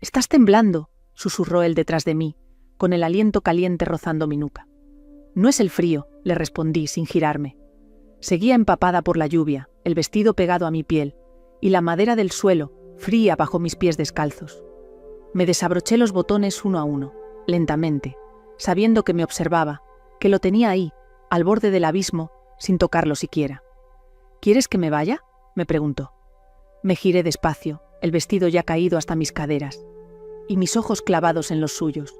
«Estás temblando», susurró él detrás de mí, con el aliento caliente rozando mi nuca. «No es el frío», le respondí sin girarme. Seguía empapada por la lluvia, el vestido pegado a mi piel, y la madera del suelo, fría bajo mis pies descalzos. Me desabroché los botones uno a uno, lentamente, sabiendo que me observaba, que lo tenía ahí, al borde del abismo, sin tocarlo siquiera. «¿Quieres que me vaya?», me preguntó. Me giré despacio, el vestido ya caído hasta mis caderas, y mis ojos clavados en los suyos.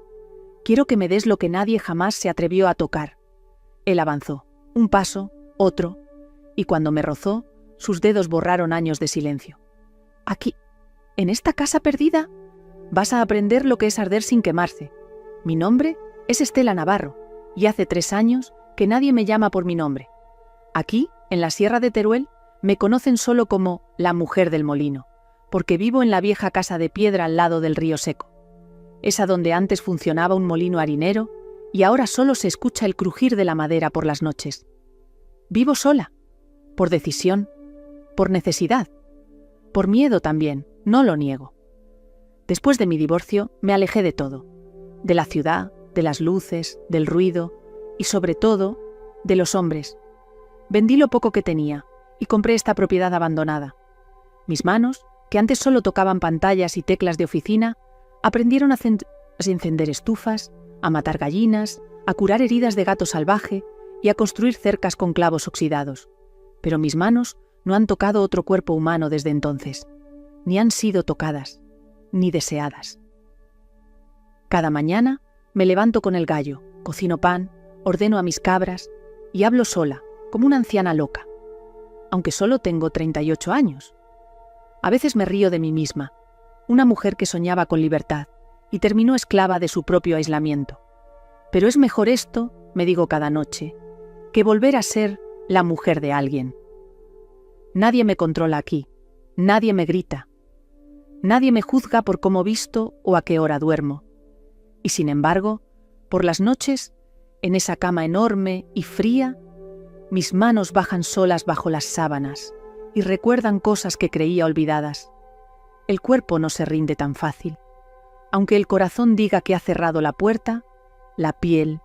«Quiero que me des lo que nadie jamás se atrevió a tocar». Él avanzó, un paso, otro, y cuando me rozó, sus dedos borraron años de silencio. «Aquí, en esta casa perdida, vas a aprender lo que es arder sin quemarse. Mi nombre es Estela Navarro, y hace 3 años que nadie me llama por mi nombre. Aquí, en la Sierra de Teruel, me conocen solo como la mujer del molino, porque vivo en la vieja casa de piedra al lado del río seco. Esa donde antes funcionaba un molino harinero y ahora solo se escucha el crujir de la madera por las noches. Vivo sola, por decisión, por necesidad, por miedo también, no lo niego. Después de mi divorcio me alejé de todo, de la ciudad, de las luces, del ruido y sobre todo, de los hombres. Vendí lo poco que tenía y compré esta propiedad abandonada. Mis manos, que antes solo tocaban pantallas y teclas de oficina, aprendieron a encender estufas, a matar gallinas, a curar heridas de gato salvaje y a construir cercas con clavos oxidados. Pero mis manos no han tocado otro cuerpo humano desde entonces, ni han sido tocadas, ni deseadas. Cada mañana me levanto con el gallo, cocino pan, ordeno a mis cabras y hablo sola, como una anciana loca, aunque solo tengo 38 años. A veces me río de mí misma, una mujer que soñaba con libertad y terminó esclava de su propio aislamiento. Pero es mejor esto, me digo cada noche, que volver a ser la mujer de alguien. Nadie me controla aquí, nadie me grita, nadie me juzga por cómo visto o a qué hora duermo. Y sin embargo, por las noches, en esa cama enorme y fría, mis manos bajan solas bajo las sábanas y recuerdan cosas que creía olvidadas. El cuerpo no se rinde tan fácil. Aunque el corazón diga que ha cerrado la puerta, la piel,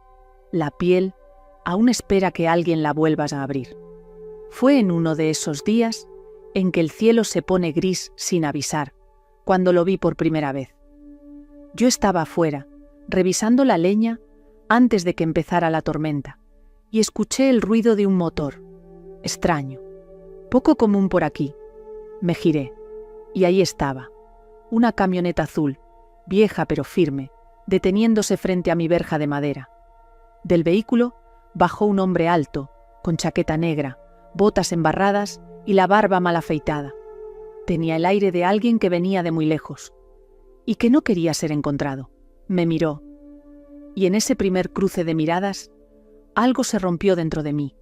aún espera que alguien la vuelva a abrir. Fue en uno de esos días en que el cielo se pone gris sin avisar, cuando lo vi por primera vez. Yo estaba afuera, revisando la leña antes de que empezara la tormenta, y escuché el ruido de un motor, extraño, poco común por aquí. Me giré, y ahí estaba, una camioneta azul, vieja pero firme, deteniéndose frente a mi verja de madera. Del vehículo bajó un hombre alto, con chaqueta negra, botas embarradas y la barba mal afeitada. Tenía el aire de alguien que venía de muy lejos, y que no quería ser encontrado. Me miró, y en ese primer cruce de miradas, algo se rompió dentro de mí.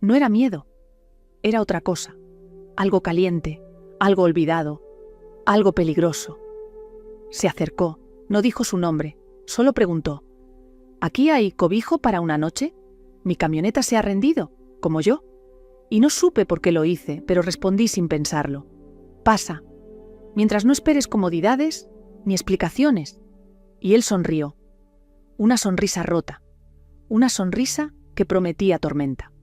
No era miedo, era otra cosa, algo caliente, algo olvidado, algo peligroso. Se acercó, no dijo su nombre, solo preguntó: ¿Aquí hay cobijo para una noche? Mi camioneta se ha rendido, como yo. Y no supe por qué lo hice, pero respondí sin pensarlo: pasa, mientras no esperes comodidades ni explicaciones. Y él sonrió, una sonrisa rota, una sonrisa que prometía tormenta.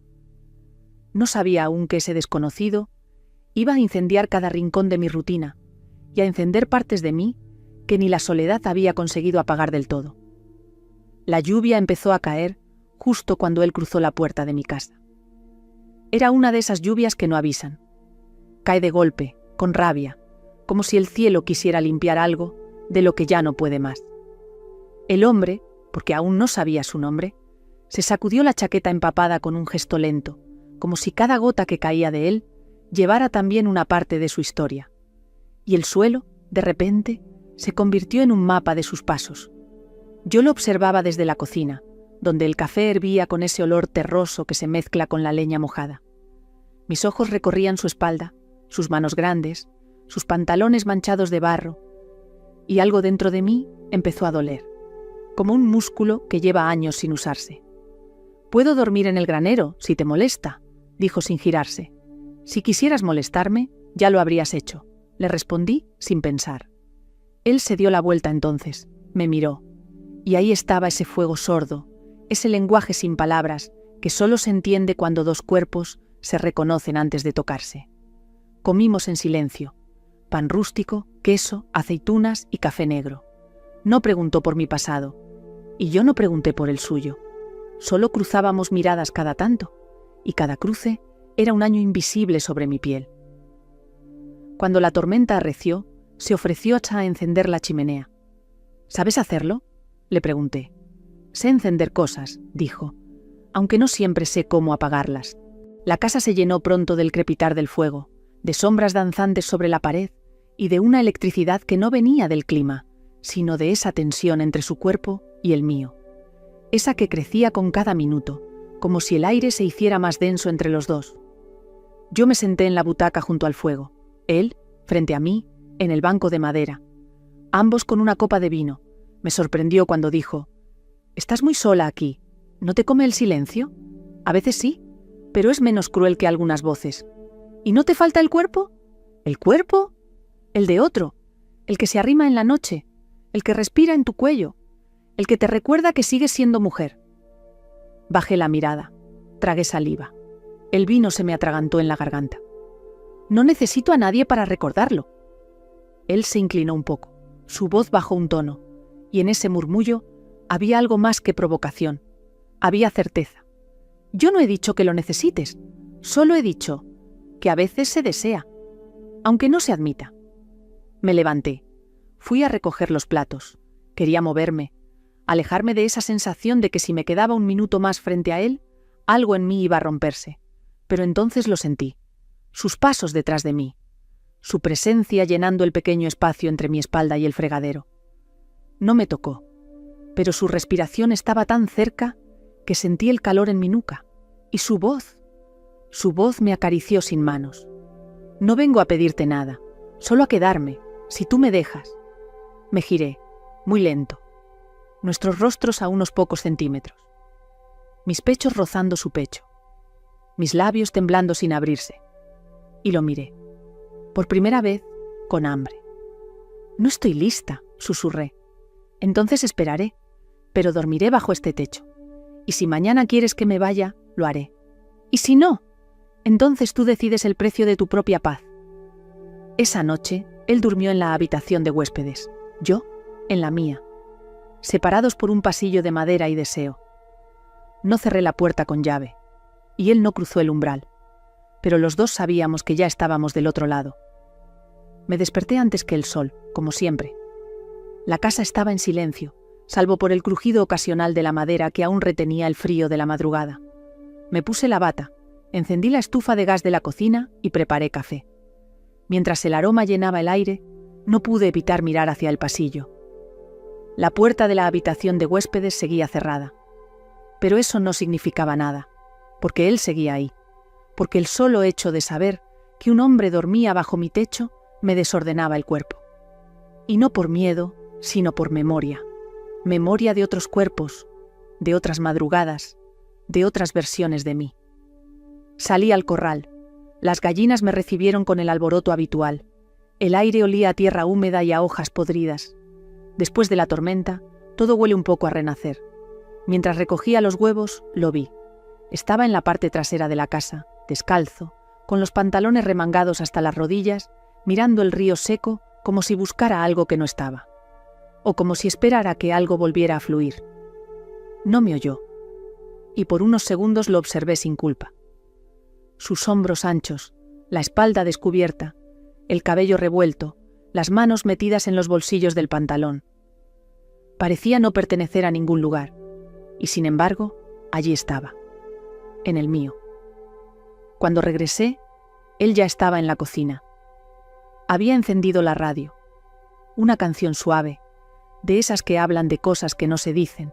No sabía aún que ese desconocido iba a incendiar cada rincón de mi rutina y a encender partes de mí que ni la soledad había conseguido apagar del todo. La lluvia empezó a caer justo cuando él cruzó la puerta de mi casa. Era una de esas lluvias que no avisan. Cae de golpe, con rabia, como si el cielo quisiera limpiar algo de lo que ya no puede más. El hombre, porque aún no sabía su nombre, se sacudió la chaqueta empapada con un gesto lento, como si cada gota que caía de él llevara también una parte de su historia. Y el suelo, de repente, se convirtió en un mapa de sus pasos. Yo lo observaba desde la cocina, donde el café hervía con ese olor terroso que se mezcla con la leña mojada. Mis ojos recorrían su espalda, sus manos grandes, sus pantalones manchados de barro, y algo dentro de mí empezó a doler, como un músculo que lleva años sin usarse. «Puedo dormir en el granero, si te molesta», dijo sin girarse. «Si quisieras molestarme, ya lo habrías hecho», le respondí sin pensar. Él se dio la vuelta entonces, me miró, y ahí estaba ese fuego sordo, ese lenguaje sin palabras que solo se entiende cuando dos cuerpos se reconocen antes de tocarse. Comimos en silencio, pan rústico, queso, aceitunas y café negro. No preguntó por mi pasado, y yo no pregunté por el suyo. Solo cruzábamos miradas cada tanto, y cada cruce era un año invisible sobre mi piel. Cuando la tormenta arreció, se ofreció a encender la chimenea. ¿Sabes hacerlo?, le pregunté. Sé encender cosas, dijo, aunque no siempre sé cómo apagarlas. La casa se llenó pronto del crepitar del fuego, de sombras danzantes sobre la pared y de una electricidad que no venía del clima, sino de esa tensión entre su cuerpo y el mío. Esa que crecía con cada minuto, como si el aire se hiciera más denso entre los dos. Yo me senté en la butaca junto al fuego, él, frente a mí, en el banco de madera, ambos con una copa de vino. Me sorprendió cuando dijo: «Estás muy sola aquí. ¿No te come el silencio? A veces sí, pero es menos cruel que algunas voces. ¿Y no te falta el cuerpo? ¿El cuerpo? El de otro, el que se arrima en la noche, el que respira en tu cuello, el que te recuerda que sigues siendo mujer». Bajé la mirada, tragué saliva. El vino se me atragantó en la garganta. «No necesito a nadie para recordarlo». Él se inclinó un poco, su voz bajó un tono, y en ese murmullo había algo más que provocación. Había certeza. «Yo no he dicho que lo necesites, solo he dicho que a veces se desea, aunque no se admita». Me levanté, fui a recoger los platos, quería moverme, alejarme de esa sensación de que si me quedaba un minuto más frente a él, algo en mí iba a romperse, pero entonces lo sentí, sus pasos detrás de mí, su presencia llenando el pequeño espacio entre mi espalda y el fregadero. No me tocó, pero su respiración estaba tan cerca que sentí el calor en mi nuca, y su voz me acarició sin manos. «No vengo a pedirte nada, solo a quedarme, si tú me dejas». Me giré, muy lento, nuestros rostros a unos pocos centímetros, mis pechos rozando su pecho, mis labios temblando sin abrirse, y lo miré, por primera vez, con hambre. «No estoy lista», susurré. «Entonces esperaré, pero dormiré bajo este techo, y si mañana quieres que me vaya, lo haré. Y si no, entonces tú decides el precio de tu propia paz». Esa noche, él durmió en la habitación de huéspedes, yo en la mía, separados por un pasillo de madera y deseo. No cerré la puerta con llave, y él no cruzó el umbral, pero los dos sabíamos que ya estábamos del otro lado. Me desperté antes que el sol, como siempre. La casa estaba en silencio, salvo por el crujido ocasional de la madera que aún retenía el frío de la madrugada. Me puse la bata, encendí la estufa de gas de la cocina y preparé café. Mientras el aroma llenaba el aire, no pude evitar mirar hacia el pasillo. La puerta de la habitación de huéspedes seguía cerrada. Pero eso no significaba nada, porque él seguía ahí, porque el solo hecho de saber que un hombre dormía bajo mi techo me desordenaba el cuerpo. Y no por miedo, sino por memoria. Memoria de otros cuerpos, de otras madrugadas, de otras versiones de mí. Salí al corral. Las gallinas me recibieron con el alboroto habitual. El aire olía a tierra húmeda y a hojas podridas. Después de la tormenta, todo huele un poco a renacer. Mientras recogía los huevos, lo vi. Estaba en la parte trasera de la casa, descalzo, con los pantalones remangados hasta las rodillas, mirando el río seco como si buscara algo que no estaba, o como si esperara que algo volviera a fluir. No me oyó, y por unos segundos lo observé sin culpa. Sus hombros anchos, la espalda descubierta, el cabello revuelto, las manos metidas en los bolsillos del pantalón. Parecía no pertenecer a ningún lugar, y sin embargo, allí estaba, en el mío. Cuando regresé, él ya estaba en la cocina. Había encendido la radio, una canción suave, de esas que hablan de cosas que no se dicen.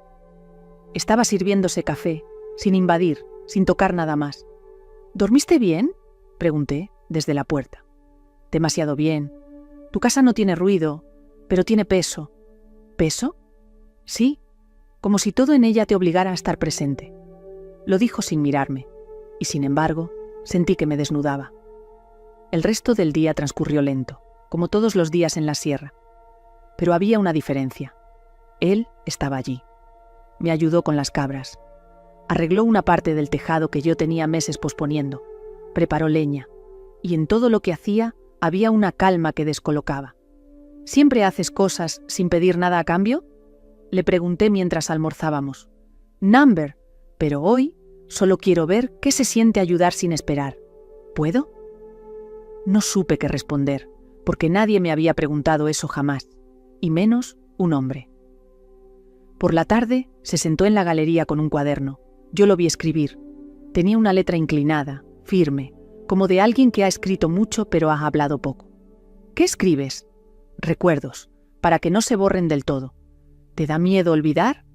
Estaba sirviéndose café, sin invadir, sin tocar nada más. «¿Dormiste bien?», pregunté desde la puerta. «Demasiado bien. Tu casa no tiene ruido, pero tiene peso». «¿Peso?». «Sí, como si todo en ella te obligara a estar presente». Lo dijo sin mirarme, y sin embargo, sentí que me desnudaba. El resto del día transcurrió lento, como todos los días en la sierra. Pero había una diferencia. Él estaba allí. Me ayudó con las cabras. Arregló una parte del tejado que yo tenía meses posponiendo. Preparó leña. Y en todo lo que hacía había una calma que descolocaba. ¿Siempre haces cosas sin pedir nada a cambio?, le pregunté mientras almorzábamos. Number, pero hoy solo quiero ver qué se siente ayudar sin esperar. ¿Puedo? No supe qué responder, porque nadie me había preguntado eso jamás, y menos un hombre. Por la tarde se sentó en la galería con un cuaderno. Yo lo vi escribir. Tenía una letra inclinada, firme, como de alguien que ha escrito mucho pero ha hablado poco. ¿Qué escribes? Recuerdos, para que no se borren del todo. ¿Te da miedo olvidar?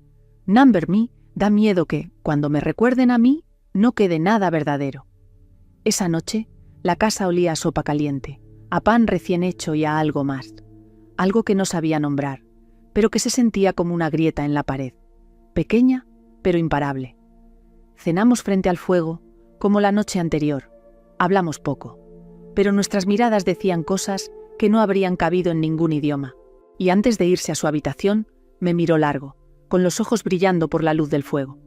Number Me da miedo que, cuando me recuerden a mí, no quede nada verdadero. Esa noche, la casa olía a sopa caliente, a pan recién hecho y a algo más. Algo que no sabía nombrar, pero que se sentía como una grieta en la pared. Pequeña, pero imparable. Cenamos frente al fuego, como la noche anterior. Hablamos poco, pero nuestras miradas decían cosas que no habrían cabido en ningún idioma. Y antes de irse a su habitación, me miró largo, con los ojos brillando por la luz del fuego.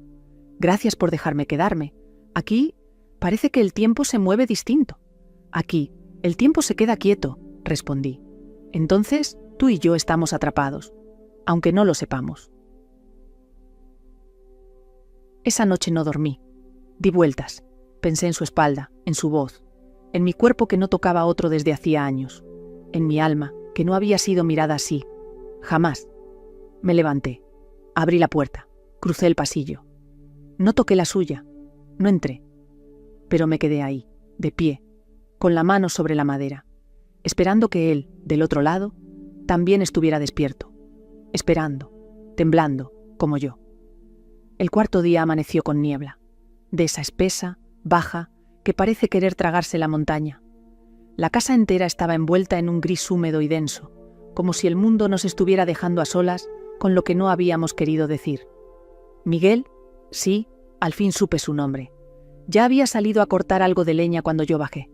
Gracias por dejarme quedarme. Aquí parece que el tiempo se mueve distinto. Aquí, el tiempo se queda quieto, respondí. Entonces, tú y yo estamos atrapados, aunque no lo sepamos. Esa noche no dormí. Di vueltas. Pensé en su espalda, en su voz, en mi cuerpo que no tocaba a otro desde hacía años, en mi alma, que no había sido mirada así. Jamás. Me levanté. Abrí la puerta. Crucé el pasillo. No toqué la suya. No entré. Pero me quedé ahí, de pie, con la mano sobre la madera, esperando que él, del otro lado, también estuviera despierto. Esperando, temblando, como yo. El cuarto día amaneció con niebla, de esa espesa, baja, que parece querer tragarse la montaña. La casa entera estaba envuelta en un gris húmedo y denso, como si el mundo nos estuviera dejando a solas con lo que no habíamos querido decir. Miguel, sí, al fin supe su nombre. Ya había salido a cortar algo de leña cuando yo bajé.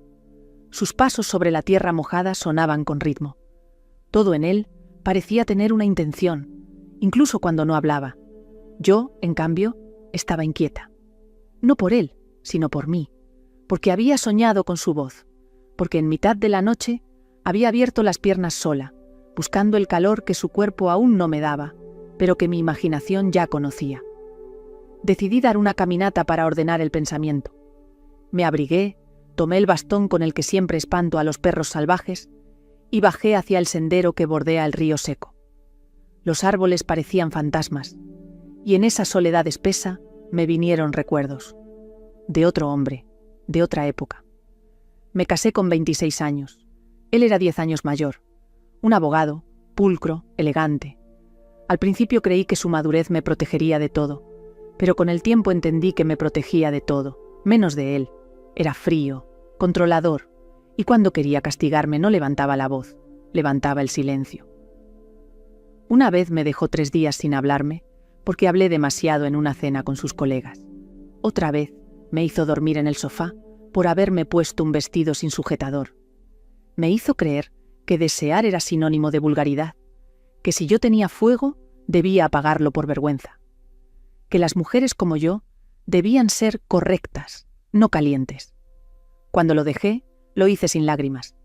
Sus pasos sobre la tierra mojada sonaban con ritmo. Todo en él parecía tener una intención, incluso cuando no hablaba. Yo, en cambio, estaba inquieta. No por él, sino por mí, porque había soñado con su voz, porque en mitad de la noche había abierto las piernas sola, buscando el calor que su cuerpo aún no me daba, pero que mi imaginación ya conocía. Decidí dar una caminata para ordenar el pensamiento. Me abrigué, tomé el bastón con el que siempre espanto a los perros salvajes y bajé hacia el sendero que bordea el río seco. Los árboles parecían fantasmas, y en esa soledad espesa me vinieron recuerdos. De otro hombre, de otra época. Me casé con 26 años. Él era 10 años mayor. Un abogado, pulcro, elegante. Al principio creí que su madurez me protegería de todo, pero con el tiempo entendí que me protegía de todo, menos de él. Era frío, controlador, y cuando quería castigarme no levantaba la voz, levantaba el silencio. Una vez me dejó 3 días sin hablarme, porque hablé demasiado en una cena con sus colegas. Otra vez me hizo dormir en el sofá por haberme puesto un vestido sin sujetador. Me hizo creer que desear era sinónimo de vulgaridad, que si yo tenía fuego, debía apagarlo por vergüenza, que las mujeres como yo debían ser correctas, no calientes. Cuando lo dejé, lo hice sin lágrimas,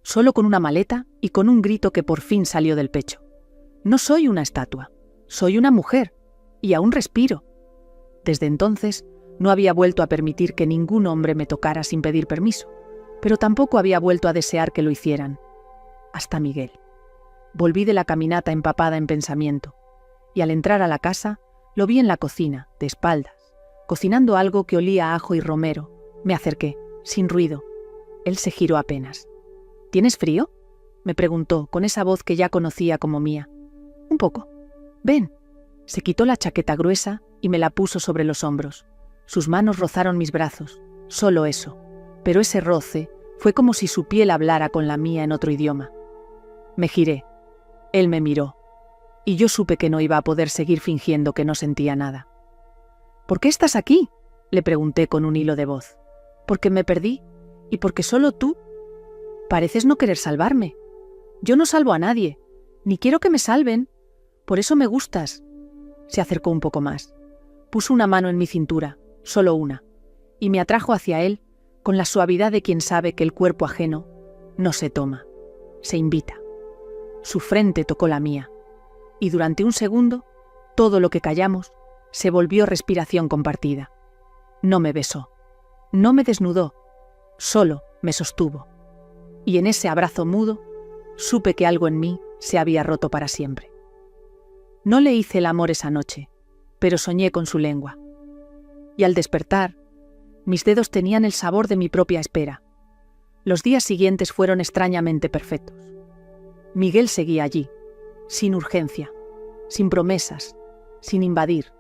solo con una maleta y con un grito que por fin salió del pecho. No soy una estatua, soy una mujer, y aún respiro. Desde entonces, no había vuelto a permitir que ningún hombre me tocara sin pedir permiso, pero tampoco había vuelto a desear que lo hicieran. Hasta Miguel. Volví de la caminata empapada en pensamiento, y al entrar a la casa, lo vi en la cocina, de espaldas, cocinando algo que olía a ajo y romero. Me acerqué, sin ruido. Él se giró apenas. ¿Tienes frío?, me preguntó, con esa voz que ya conocía como mía. Un poco. Ven. Se quitó la chaqueta gruesa y me la puso sobre los hombros. Sus manos rozaron mis brazos, solo eso, pero ese roce fue como si su piel hablara con la mía en otro idioma. Me giré. Él me miró, y yo supe que no iba a poder seguir fingiendo que no sentía nada. ¿Por qué estás aquí?, le pregunté con un hilo de voz. Porque me perdí, y porque solo tú. Pareces no querer salvarme. Yo no salvo a nadie. Ni quiero que me salven. Por eso me gustas. Se acercó un poco más. Puso una mano en mi cintura, solo una, y me atrajo hacia él con la suavidad de quien sabe que el cuerpo ajeno no se toma, se invita. Su frente tocó la mía, y durante un segundo, todo lo que callamos se volvió respiración compartida. No me besó, no me desnudó, solo me sostuvo. Y en ese abrazo mudo, supe que algo en mí se había roto para siempre. No le hice el amor esa noche, pero soñé con su lengua. Y al despertar, mis dedos tenían el sabor de mi propia espera. Los días siguientes fueron extrañamente perfectos. Miguel seguía allí, sin urgencia, sin promesas, sin invadir,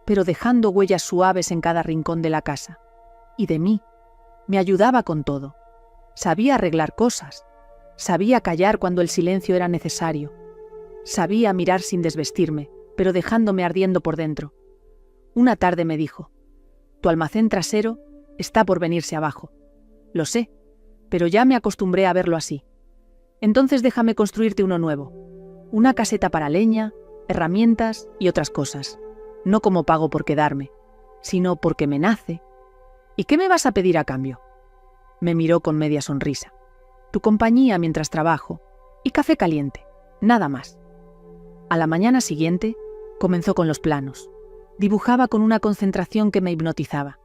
pero dejando huellas suaves en cada rincón de la casa. Y de mí, me ayudaba con todo. Sabía arreglar cosas, sabía callar cuando el silencio era necesario, sabía mirar sin desvestirme, pero dejándome ardiendo por dentro. Una tarde me dijo: «Tu almacén trasero está por venirse abajo. Lo sé, pero ya me acostumbré a verlo así. Entonces déjame construirte uno nuevo, una caseta para leña, herramientas y otras cosas, no como pago por quedarme, sino porque me nace. ¿Y qué me vas a pedir a cambio?». Me miró con media sonrisa. «Tu compañía mientras trabajo y café caliente, nada más». A la mañana siguiente comenzó con los planos. Dibujaba con una concentración que me hipnotizaba.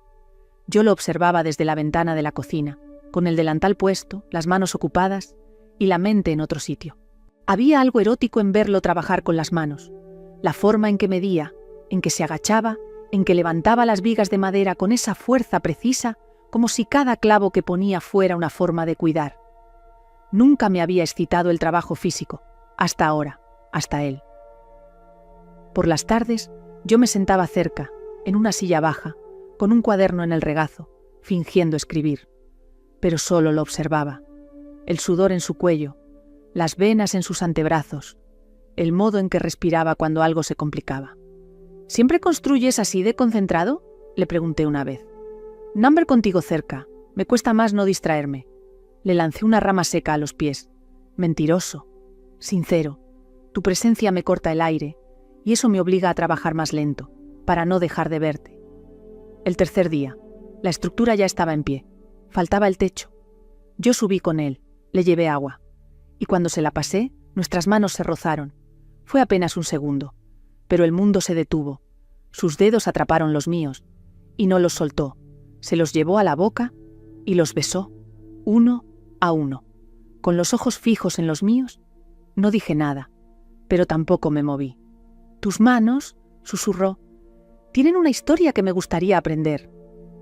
Yo lo observaba desde la ventana de la cocina, con el delantal puesto, las manos ocupadas y la mente en otro sitio. Había algo erótico en verlo trabajar con las manos, la forma en que medía, en que se agachaba, en que levantaba las vigas de madera con esa fuerza precisa, como si cada clavo que ponía fuera una forma de cuidar. Nunca me había excitado el trabajo físico, hasta ahora, hasta él. Por las tardes, yo me sentaba cerca, en una silla baja, con un cuaderno en el regazo, fingiendo escribir. Pero solo lo observaba. El sudor en su cuello, las venas en sus antebrazos, el modo en que respiraba cuando algo se complicaba. «¿Siempre construyes así de concentrado?», le pregunté una vez. «Number contigo cerca, me cuesta más no distraerme». Le lancé una rama seca a los pies. «Mentiroso, sincero, tu presencia me corta el aire, y eso me obliga a trabajar más lento, para no dejar de verte». El tercer día, la estructura ya estaba en pie. Faltaba el techo. Yo subí con él, le llevé agua. Y cuando se la pasé, nuestras manos se rozaron. Fue apenas un segundo, pero el mundo se detuvo. Sus dedos atraparon los míos, y no los soltó. Se los llevó a la boca y los besó, uno a uno. Con los ojos fijos en los míos, no dije nada, pero tampoco me moví. «Tus manos», susurró, «tienen una historia que me gustaría aprender.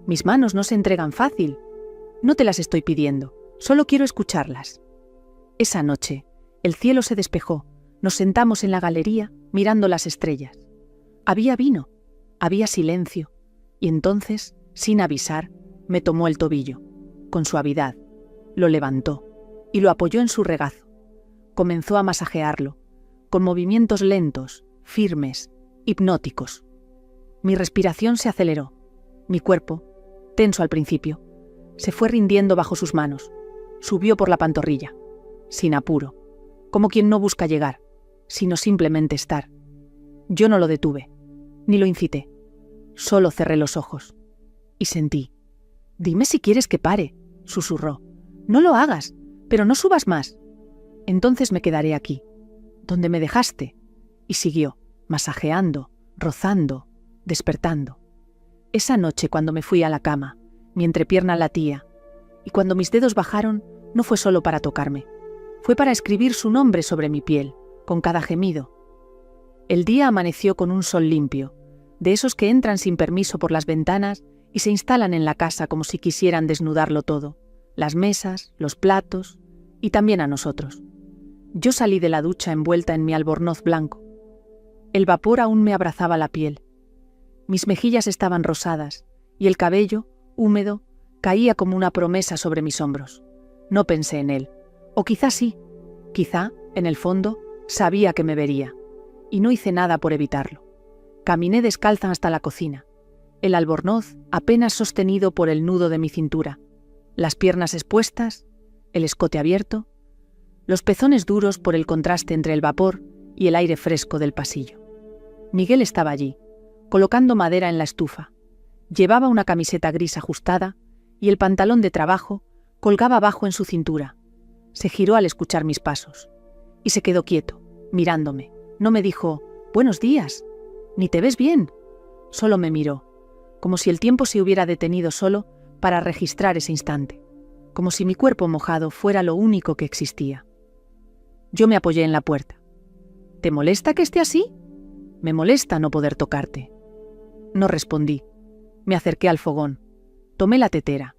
Mis manos no se entregan fácil. No te las estoy pidiendo, solo quiero escucharlas». Esa noche, el cielo se despejó, nos sentamos en la galería mirando las estrellas. Había vino, había silencio, y entonces, sin avisar, me tomó el tobillo, con suavidad, lo levantó y lo apoyó en su regazo. Comenzó a masajearlo, con movimientos lentos, firmes, hipnóticos. Mi respiración se aceleró. Mi cuerpo, tenso al principio, se fue rindiendo bajo sus manos. Subió por la pantorrilla, sin apuro, como quien no busca llegar, sino simplemente estar. Yo no lo detuve, ni lo incité. Solo cerré los ojos. Y sentí. «Dime si quieres que pare», susurró. «No lo hagas, pero no subas más. Entonces me quedaré aquí, donde me dejaste». Y siguió, masajeando, rozando, despertando. Esa noche, cuando me fui a la cama, mi entrepierna latía, y cuando mis dedos bajaron, no fue solo para tocarme, fue para escribir su nombre sobre mi piel, con cada gemido. El día amaneció con un sol limpio, de esos que entran sin permiso por las ventanas y se instalan en la casa como si quisieran desnudarlo todo, las mesas, los platos y también a nosotros. Yo salí de la ducha envuelta en mi albornoz blanco. El vapor aún me abrazaba la piel. Mis mejillas estaban rosadas y el cabello, húmedo, caía como una promesa sobre mis hombros. No pensé en él, o quizá sí, quizá, en el fondo, sabía que me vería, y no hice nada por evitarlo. Caminé descalza hasta la cocina, el albornoz apenas sostenido por el nudo de mi cintura, las piernas expuestas, el escote abierto. los pezones duros por el contraste entre el vapor y el aire fresco del pasillo. Miguel estaba allí, colocando madera en la estufa. Llevaba una camiseta gris ajustada y el pantalón de trabajo colgaba abajo en su cintura. Se giró al escuchar mis pasos y se quedó quieto, mirándome. No me dijo, «Buenos días», ni «¿Te ves bien?». Solo me miró, como si el tiempo se hubiera detenido solo para registrar ese instante, como si mi cuerpo mojado fuera lo único que existía. Yo me apoyé en la puerta. «¿Te molesta que esté así?». «Me molesta no poder tocarte». No respondí. Me acerqué al fogón. Tomé la tetera.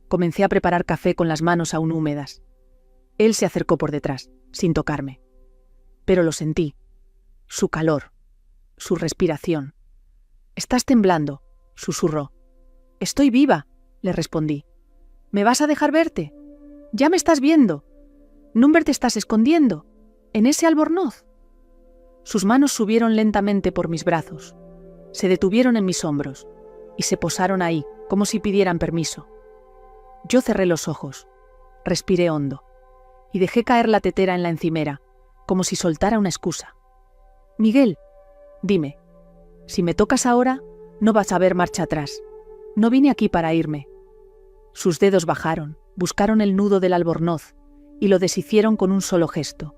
Comencé a preparar café con las manos aún húmedas. Él se acercó por detrás, sin tocarme. Pero lo sentí. Su calor. Su respiración. «Estás temblando», susurró. «Estoy viva», le respondí. «¿Me vas a dejar verte? Ya me estás viendo. ¿Number te estás escondiendo? ¿En ese albornoz?». Sus manos subieron lentamente por mis brazos. Se detuvieron en mis hombros y se posaron ahí, como si pidieran permiso. Yo cerré los ojos, respiré hondo y dejé caer la tetera en la encimera, como si soltara una excusa. «Miguel, dime, si me tocas ahora, no vas a ver marcha atrás. No vine aquí para irme». Sus dedos bajaron, buscaron el nudo del albornoz y lo deshicieron con un solo gesto.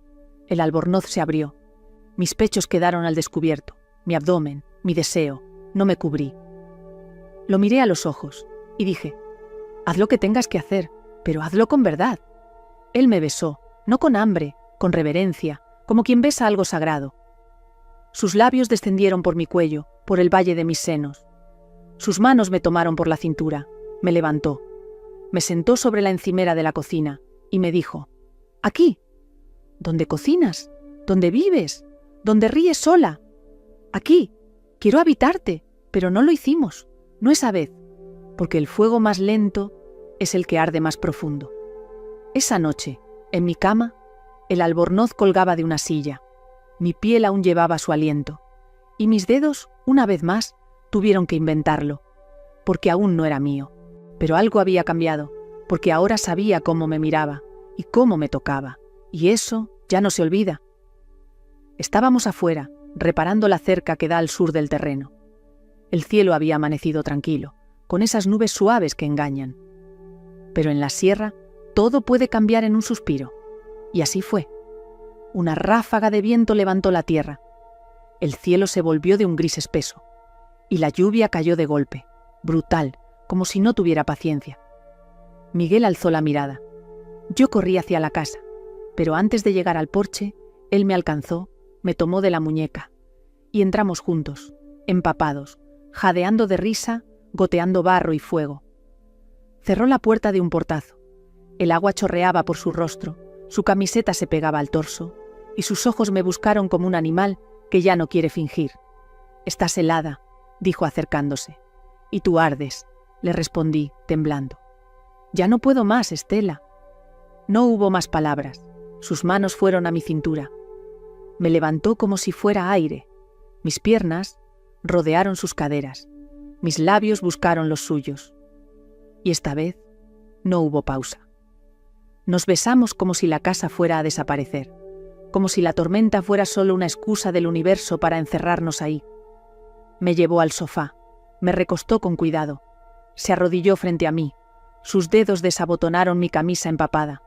El albornoz se abrió. Mis pechos quedaron al descubierto, mi abdomen, mi deseo. No me cubrí. Lo miré a los ojos y dije, «Haz lo que tengas que hacer, pero hazlo con verdad». Él me besó, no con hambre, con reverencia, como quien besa algo sagrado. Sus labios descendieron por mi cuello, por el valle de mis senos. Sus manos me tomaron por la cintura, me levantó. Me sentó sobre la encimera de la cocina y me dijo, «Aquí, donde cocinas, donde vives, donde ríes sola. Aquí, quiero habitarte», pero no lo hicimos, no esa vez, porque el fuego más lento es el que arde más profundo. Esa noche, en mi cama, el albornoz colgaba de una silla. Mi piel aún llevaba su aliento, y mis dedos, una vez más, tuvieron que inventarlo, porque aún no era mío. Pero algo había cambiado, porque ahora sabía cómo me miraba y cómo me tocaba, y eso ya no se olvida. Estábamos afuera, reparando la cerca que da al sur del terreno. El cielo había amanecido tranquilo, con esas nubes suaves que engañan. Pero en la sierra todo puede cambiar en un suspiro, y así fue. Una ráfaga de viento levantó la tierra. El cielo se volvió de un gris espeso, y la lluvia cayó de golpe, brutal, como si no tuviera paciencia. Miguel alzó la mirada. Yo corrí hacia la casa, pero antes de llegar al porche, él me alcanzó, me tomó de la muñeca, y entramos juntos, empapados, jadeando de risa, goteando barro y fuego. Cerró la puerta de un portazo. El agua chorreaba por su rostro, su camiseta se pegaba al torso, y sus ojos me buscaron como un animal que ya no quiere fingir. «Estás helada», dijo acercándose. «Y tú ardes», le respondí, temblando. «Ya no puedo más, Estela». No hubo más palabras. Sus manos fueron a mi cintura. Me levantó como si fuera aire. Mis piernas rodearon sus caderas. Mis labios buscaron los suyos. Y esta vez no hubo pausa. Nos besamos como si la casa fuera a desaparecer, como si la tormenta fuera solo una excusa del universo para encerrarnos ahí. Me llevó al sofá, me recostó con cuidado, se arrodilló frente a mí, sus dedos desabotonaron mi camisa empapada,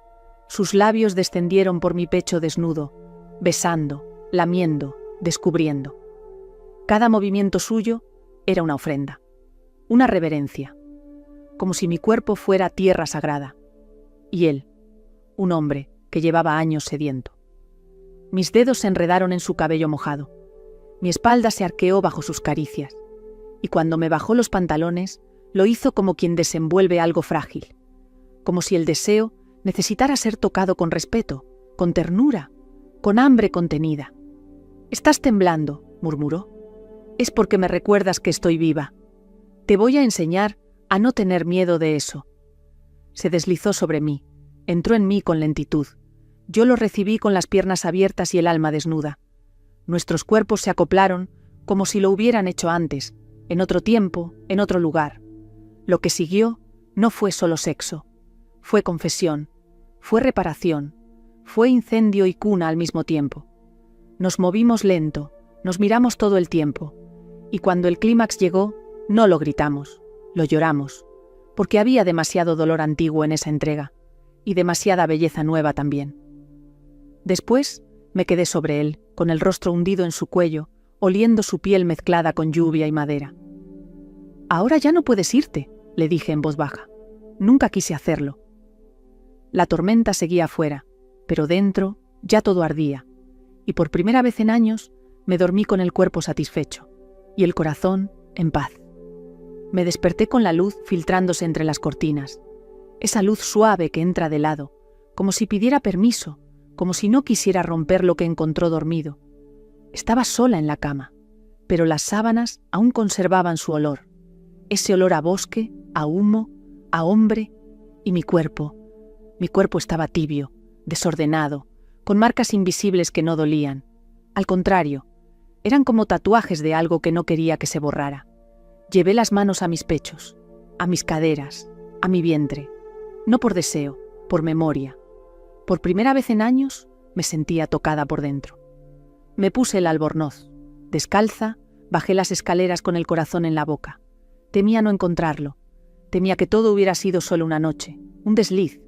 sus labios descendieron por mi pecho desnudo, besando, lamiendo, descubriendo. Cada movimiento suyo era una ofrenda, una reverencia, como si mi cuerpo fuera tierra sagrada, y él, un hombre que llevaba años sediento. Mis dedos se enredaron en su cabello mojado, mi espalda se arqueó bajo sus caricias, y cuando me bajó los pantalones, lo hizo como quien desenvuelve algo frágil, como si el deseo necesitara ser tocado con respeto, con ternura, con hambre contenida. «Estás temblando», murmuró. «Es porque me recuerdas que estoy viva. Te voy a enseñar a no tener miedo de eso». Se deslizó sobre mí, entró en mí con lentitud. Yo lo recibí con las piernas abiertas y el alma desnuda. Nuestros cuerpos se acoplaron como si lo hubieran hecho antes, en otro tiempo, en otro lugar. Lo que siguió no fue solo sexo, fue confesión, fue reparación, Fue incendio y cuna al mismo tiempo. Nos movimos lento, nos miramos todo el tiempo, y cuando el clímax llegó, no lo gritamos, lo lloramos, porque había demasiado dolor antiguo en esa entrega, y demasiada belleza nueva también. Después me quedé sobre él, con el rostro hundido en su cuello, oliendo su piel mezclada con lluvia y madera. «Ahora ya no puedes irte», le dije en voz baja. Nunca quise hacerlo. La tormenta seguía afuera, pero dentro ya todo ardía, y por primera vez en años me dormí con el cuerpo satisfecho, y el corazón en paz. Me desperté con la luz filtrándose entre las cortinas, esa luz suave que entra de lado, como si pidiera permiso, como si no quisiera romper lo que encontró dormido. Estaba sola en la cama, pero las sábanas aún conservaban su olor, ese olor a bosque, a humo, a hombre, y mi cuerpo estaba tibio, desordenado, con marcas invisibles que no dolían. Al contrario, eran como tatuajes de algo que no quería que se borrara. Llevé las manos a mis pechos, a mis caderas, a mi vientre, no por deseo, por memoria. Por primera vez en años me sentía tocada por dentro. Me puse el albornoz. Descalza, bajé las escaleras con el corazón en la boca. Temía no encontrarlo. Temía que todo hubiera sido solo una noche, un desliz,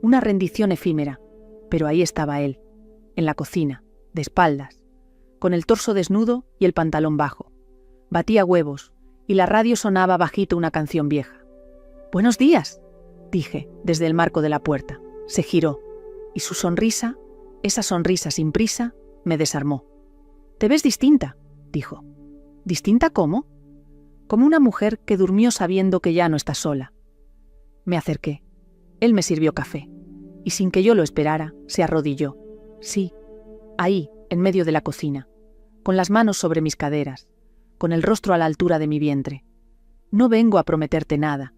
una rendición efímera. Pero ahí estaba él, en la cocina, de espaldas, con el torso desnudo y el pantalón bajo. Batía huevos, y la radio sonaba bajito una canción vieja. «Buenos días», dije, desde el marco de la puerta. Se giró, y su sonrisa, esa sonrisa sin prisa, me desarmó. «Te ves distinta», dijo. «¿Distinta cómo?» «Como una mujer que durmió sabiendo que ya no está sola». Me acerqué. Él me sirvió café, y sin que yo lo esperara, se arrodilló. Sí, ahí, en medio de la cocina, con las manos sobre mis caderas, con el rostro a la altura de mi vientre. «No vengo a prometerte nada,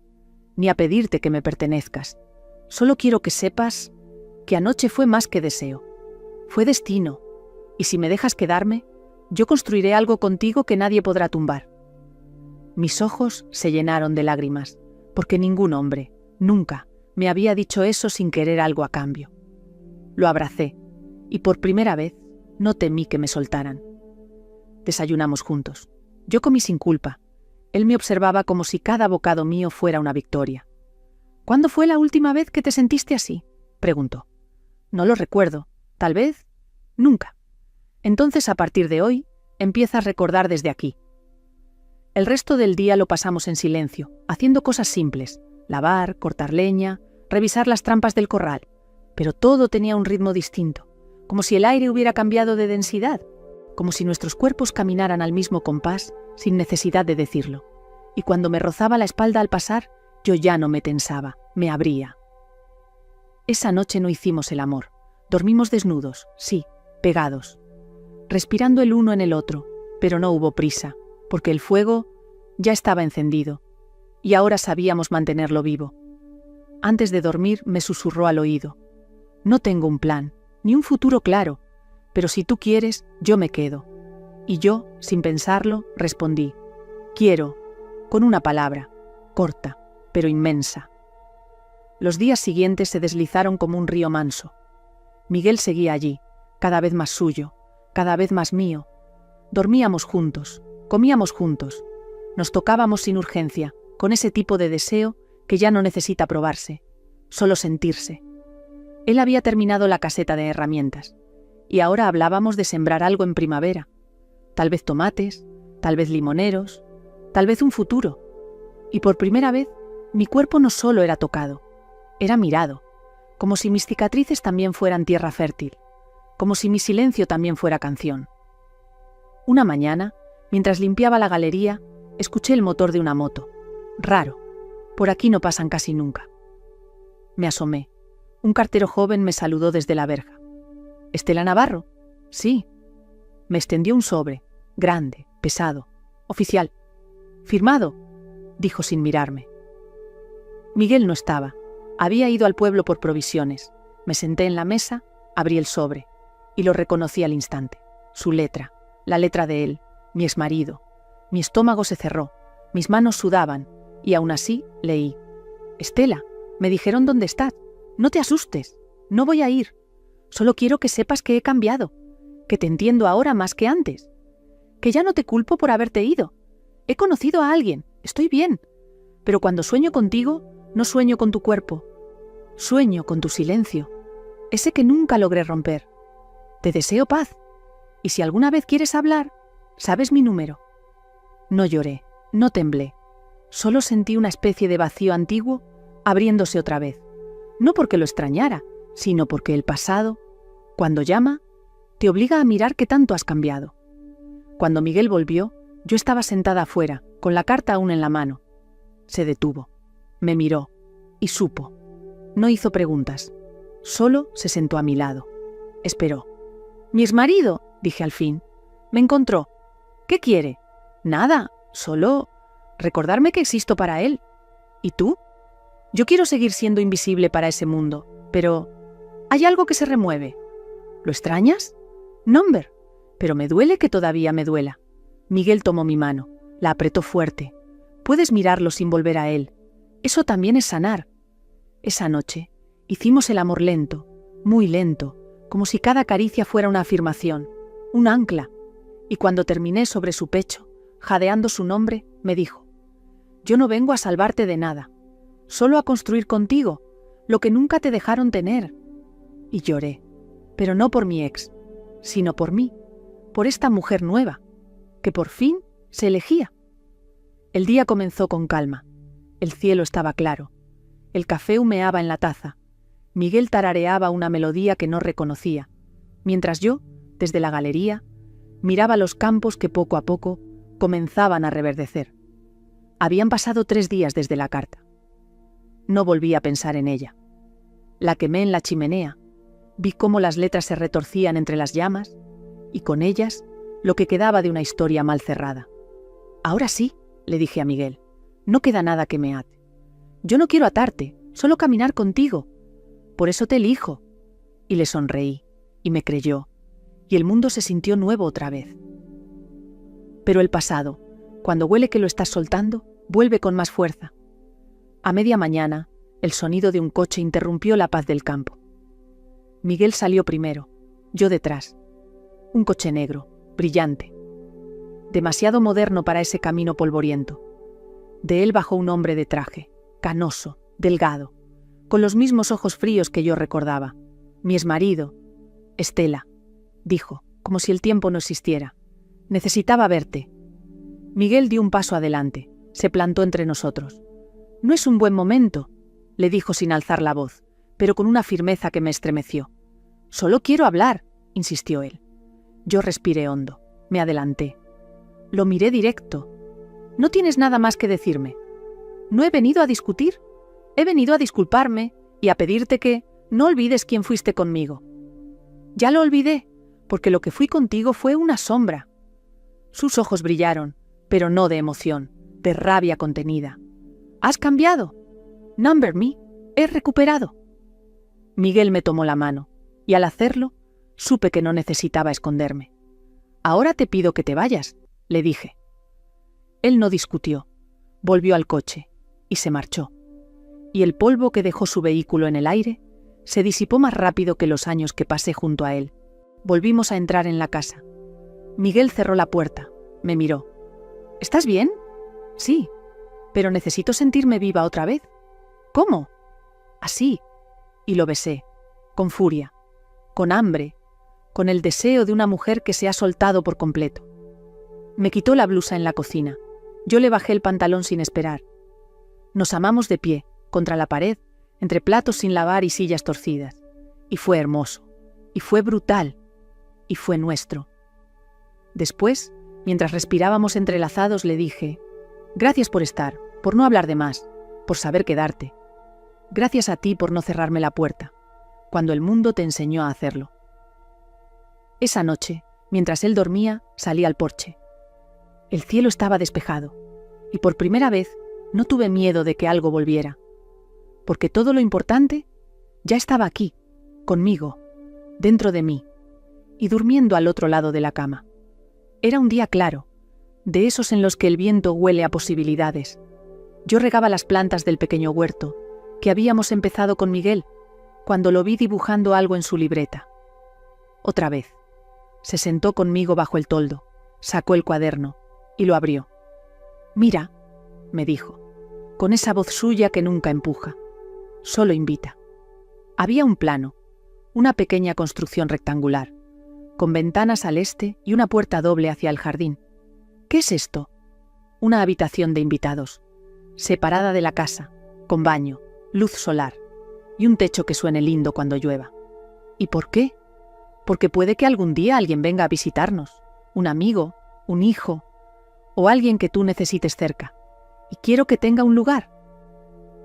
ni a pedirte que me pertenezcas. Solo quiero que sepas que anoche fue más que deseo. Fue destino, y si me dejas quedarme, yo construiré algo contigo que nadie podrá tumbar». Mis ojos se llenaron de lágrimas, porque ningún hombre, nunca, me había dicho eso sin querer algo a cambio. Lo abracé, y por primera vez no temí que me soltaran. Desayunamos juntos. Yo comí sin culpa. Él me observaba como si cada bocado mío fuera una victoria. «¿Cuándo fue la última vez que te sentiste así?», preguntó. «No lo recuerdo. Tal vez nunca. Entonces, a partir de hoy, empieza a recordar desde aquí». El resto del día lo pasamos en silencio, haciendo cosas simples: lavar, cortar leña, revisar las trampas del corral. Pero todo tenía un ritmo distinto, como si el aire hubiera cambiado de densidad, como si nuestros cuerpos caminaran al mismo compás, sin necesidad de decirlo. Y cuando me rozaba la espalda al pasar, yo ya no me tensaba, me abría. Esa noche no hicimos el amor. Dormimos desnudos, sí, pegados, respirando el uno en el otro, pero no hubo prisa, porque el fuego ya estaba encendido, y ahora sabíamos mantenerlo vivo. Antes de dormir me susurró al oído: «No tengo un plan, ni un futuro claro, pero si tú quieres, yo me quedo». Y yo, sin pensarlo, respondí: «Quiero», con una palabra, corta, pero inmensa. Los días siguientes se deslizaron como un río manso. Miguel seguía allí, cada vez más suyo, cada vez más mío. Dormíamos juntos, comíamos juntos, nos tocábamos sin urgencia, con ese tipo de deseo que ya no necesita probarse, solo sentirse. Él había terminado la caseta de herramientas, y ahora hablábamos de sembrar algo en primavera. Tal vez tomates, tal vez limoneros, tal vez un futuro. Y por primera vez, mi cuerpo no solo era tocado, era mirado, como si mis cicatrices también fueran tierra fértil, como si mi silencio también fuera canción. Una mañana, mientras limpiaba la galería, escuché el motor de una moto. Raro, por aquí no pasan casi nunca. Me asomé. Un cartero joven me saludó desde la verja. «¿Estela Navarro?» «Sí». Me extendió un sobre, grande, pesado, oficial. «¿Firmado?», dijo sin mirarme. Miguel no estaba. Había ido al pueblo por provisiones. Me senté en la mesa, abrí el sobre, y lo reconocí al instante. Su letra, la letra de él, mi exmarido. Mi estómago se cerró, mis manos sudaban, y aún así leí: «Estela, me dijeron dónde estás. No te asustes, no voy a ir. Solo quiero que sepas que he cambiado, que te entiendo ahora más que antes, que ya no te culpo por haberte ido. He conocido a alguien, estoy bien, pero cuando sueño contigo, no sueño con tu cuerpo. Sueño con tu silencio, ese que nunca logré romper. Te deseo paz, y si alguna vez quieres hablar, sabes mi número. No lloré, no temblé, solo sentí una especie de vacío antiguo abriéndose otra vez. No porque lo extrañara, sino porque el pasado, cuando llama, te obliga a mirar qué tanto has cambiado. Cuando Miguel volvió, yo estaba sentada afuera, con la carta aún en la mano. Se detuvo, me miró y supo. No hizo preguntas, solo se sentó a mi lado. Esperó. «Mi exmarido», dije al fin. «Me encontró. ¿Qué quiere?» «Nada, solo recordarme que existo para él. ¿Y tú?» «Yo quiero seguir siendo invisible para ese mundo, pero hay algo que se remueve». «¿Lo extrañas?» «Number, pero me duele que todavía me duela». Miguel tomó mi mano, la apretó fuerte. «Puedes mirarlo sin volver a él. Eso también es sanar». Esa noche hicimos el amor lento, muy lento, como si cada caricia fuera una afirmación, un ancla, y cuando terminé sobre su pecho, jadeando su nombre, me dijo: «Yo no vengo a salvarte de nada, solo a construir contigo lo que nunca te dejaron tener». Y lloré, pero no por mi ex, sino por mí, por esta mujer nueva, que por fin se elegía. El día comenzó con calma, el cielo estaba claro, el café humeaba en la taza, Miguel tarareaba una melodía que no reconocía, mientras yo, desde la galería, miraba los campos que poco a poco comenzaban a reverdecer. Habían pasado 3 días desde la carta. No volví a pensar en ella. La quemé en la chimenea, vi cómo las letras se retorcían entre las llamas, y con ellas lo que quedaba de una historia mal cerrada. «Ahora sí», le dije a Miguel, «no queda nada que me ate. Yo no quiero atarte, solo caminar contigo. Por eso te elijo». Y le sonreí, y me creyó, y el mundo se sintió nuevo otra vez. Pero el pasado, cuando huele que lo estás soltando, vuelve con más fuerza. A media mañana, el sonido de un coche interrumpió la paz del campo. Miguel salió primero, yo detrás. Un coche negro, brillante. Demasiado moderno para ese camino polvoriento. De él bajó un hombre de traje, canoso, delgado, con los mismos ojos fríos que yo recordaba. «Mi exmarido, Estela», dijo, como si el tiempo no existiera. «Necesitaba verte». Miguel dio un paso adelante, se plantó entre nosotros. «No es un buen momento», le dijo sin alzar la voz, pero con una firmeza que me estremeció. «Solo quiero hablar», insistió él. Yo respiré hondo, me adelanté. Lo miré directo. «¿No tienes nada más que decirme?» «No he venido a discutir. He venido a disculparme y a pedirte que no olvides quién fuiste conmigo». «Ya lo olvidé, porque lo que fui contigo fue una sombra». Sus ojos brillaron, pero no de emoción, de rabia contenida. «¿Has cambiado?» «Number me, he recuperado». Miguel me tomó la mano, y al hacerlo, supe que no necesitaba esconderme. «Ahora te pido que te vayas», le dije. Él no discutió, volvió al coche, y se marchó. Y el polvo que dejó su vehículo en el aire se disipó más rápido que los años que pasé junto a él. Volvimos a entrar en la casa. Miguel cerró la puerta, me miró. «¿Estás bien?» «Sí, pero necesito sentirme viva otra vez». «¿Cómo?» «Así». Y lo besé, con furia, con hambre, con el deseo de una mujer que se ha soltado por completo. Me quitó la blusa en la cocina. Yo le bajé el pantalón sin esperar. Nos amamos de pie, contra la pared, entre platos sin lavar y sillas torcidas. Y fue hermoso, y fue brutal, y fue nuestro. Después, mientras respirábamos entrelazados, le dije: «Gracias por estar, por no hablar de más, por saber quedarte. Gracias a ti por no cerrarme la puerta, cuando el mundo te enseñó a hacerlo». Esa noche, mientras él dormía, salí al porche. El cielo estaba despejado, y por primera vez no tuve miedo de que algo volviera, porque todo lo importante ya estaba aquí, conmigo, dentro de mí, y durmiendo al otro lado de la cama. Era un día claro, de esos en los que el viento huele a posibilidades. Yo regaba las plantas del pequeño huerto, que habíamos empezado con Miguel, cuando lo vi dibujando algo en su libreta. otra vez. Se sentó conmigo bajo el toldo, sacó el cuaderno y lo abrió. «Mira», me dijo, con esa voz suya que nunca empuja, solo invita. Había un plano, una pequeña construcción rectangular, con ventanas al este y una puerta doble hacia el jardín. ¿Qué es esto? Una habitación de invitados, separada de la casa, con baño, luz solar y un techo que suene lindo cuando llueva. ¿Y por qué? Porque puede que algún día alguien venga a visitarnos, un amigo, un hijo o alguien que tú necesites cerca, y quiero que tenga un lugar.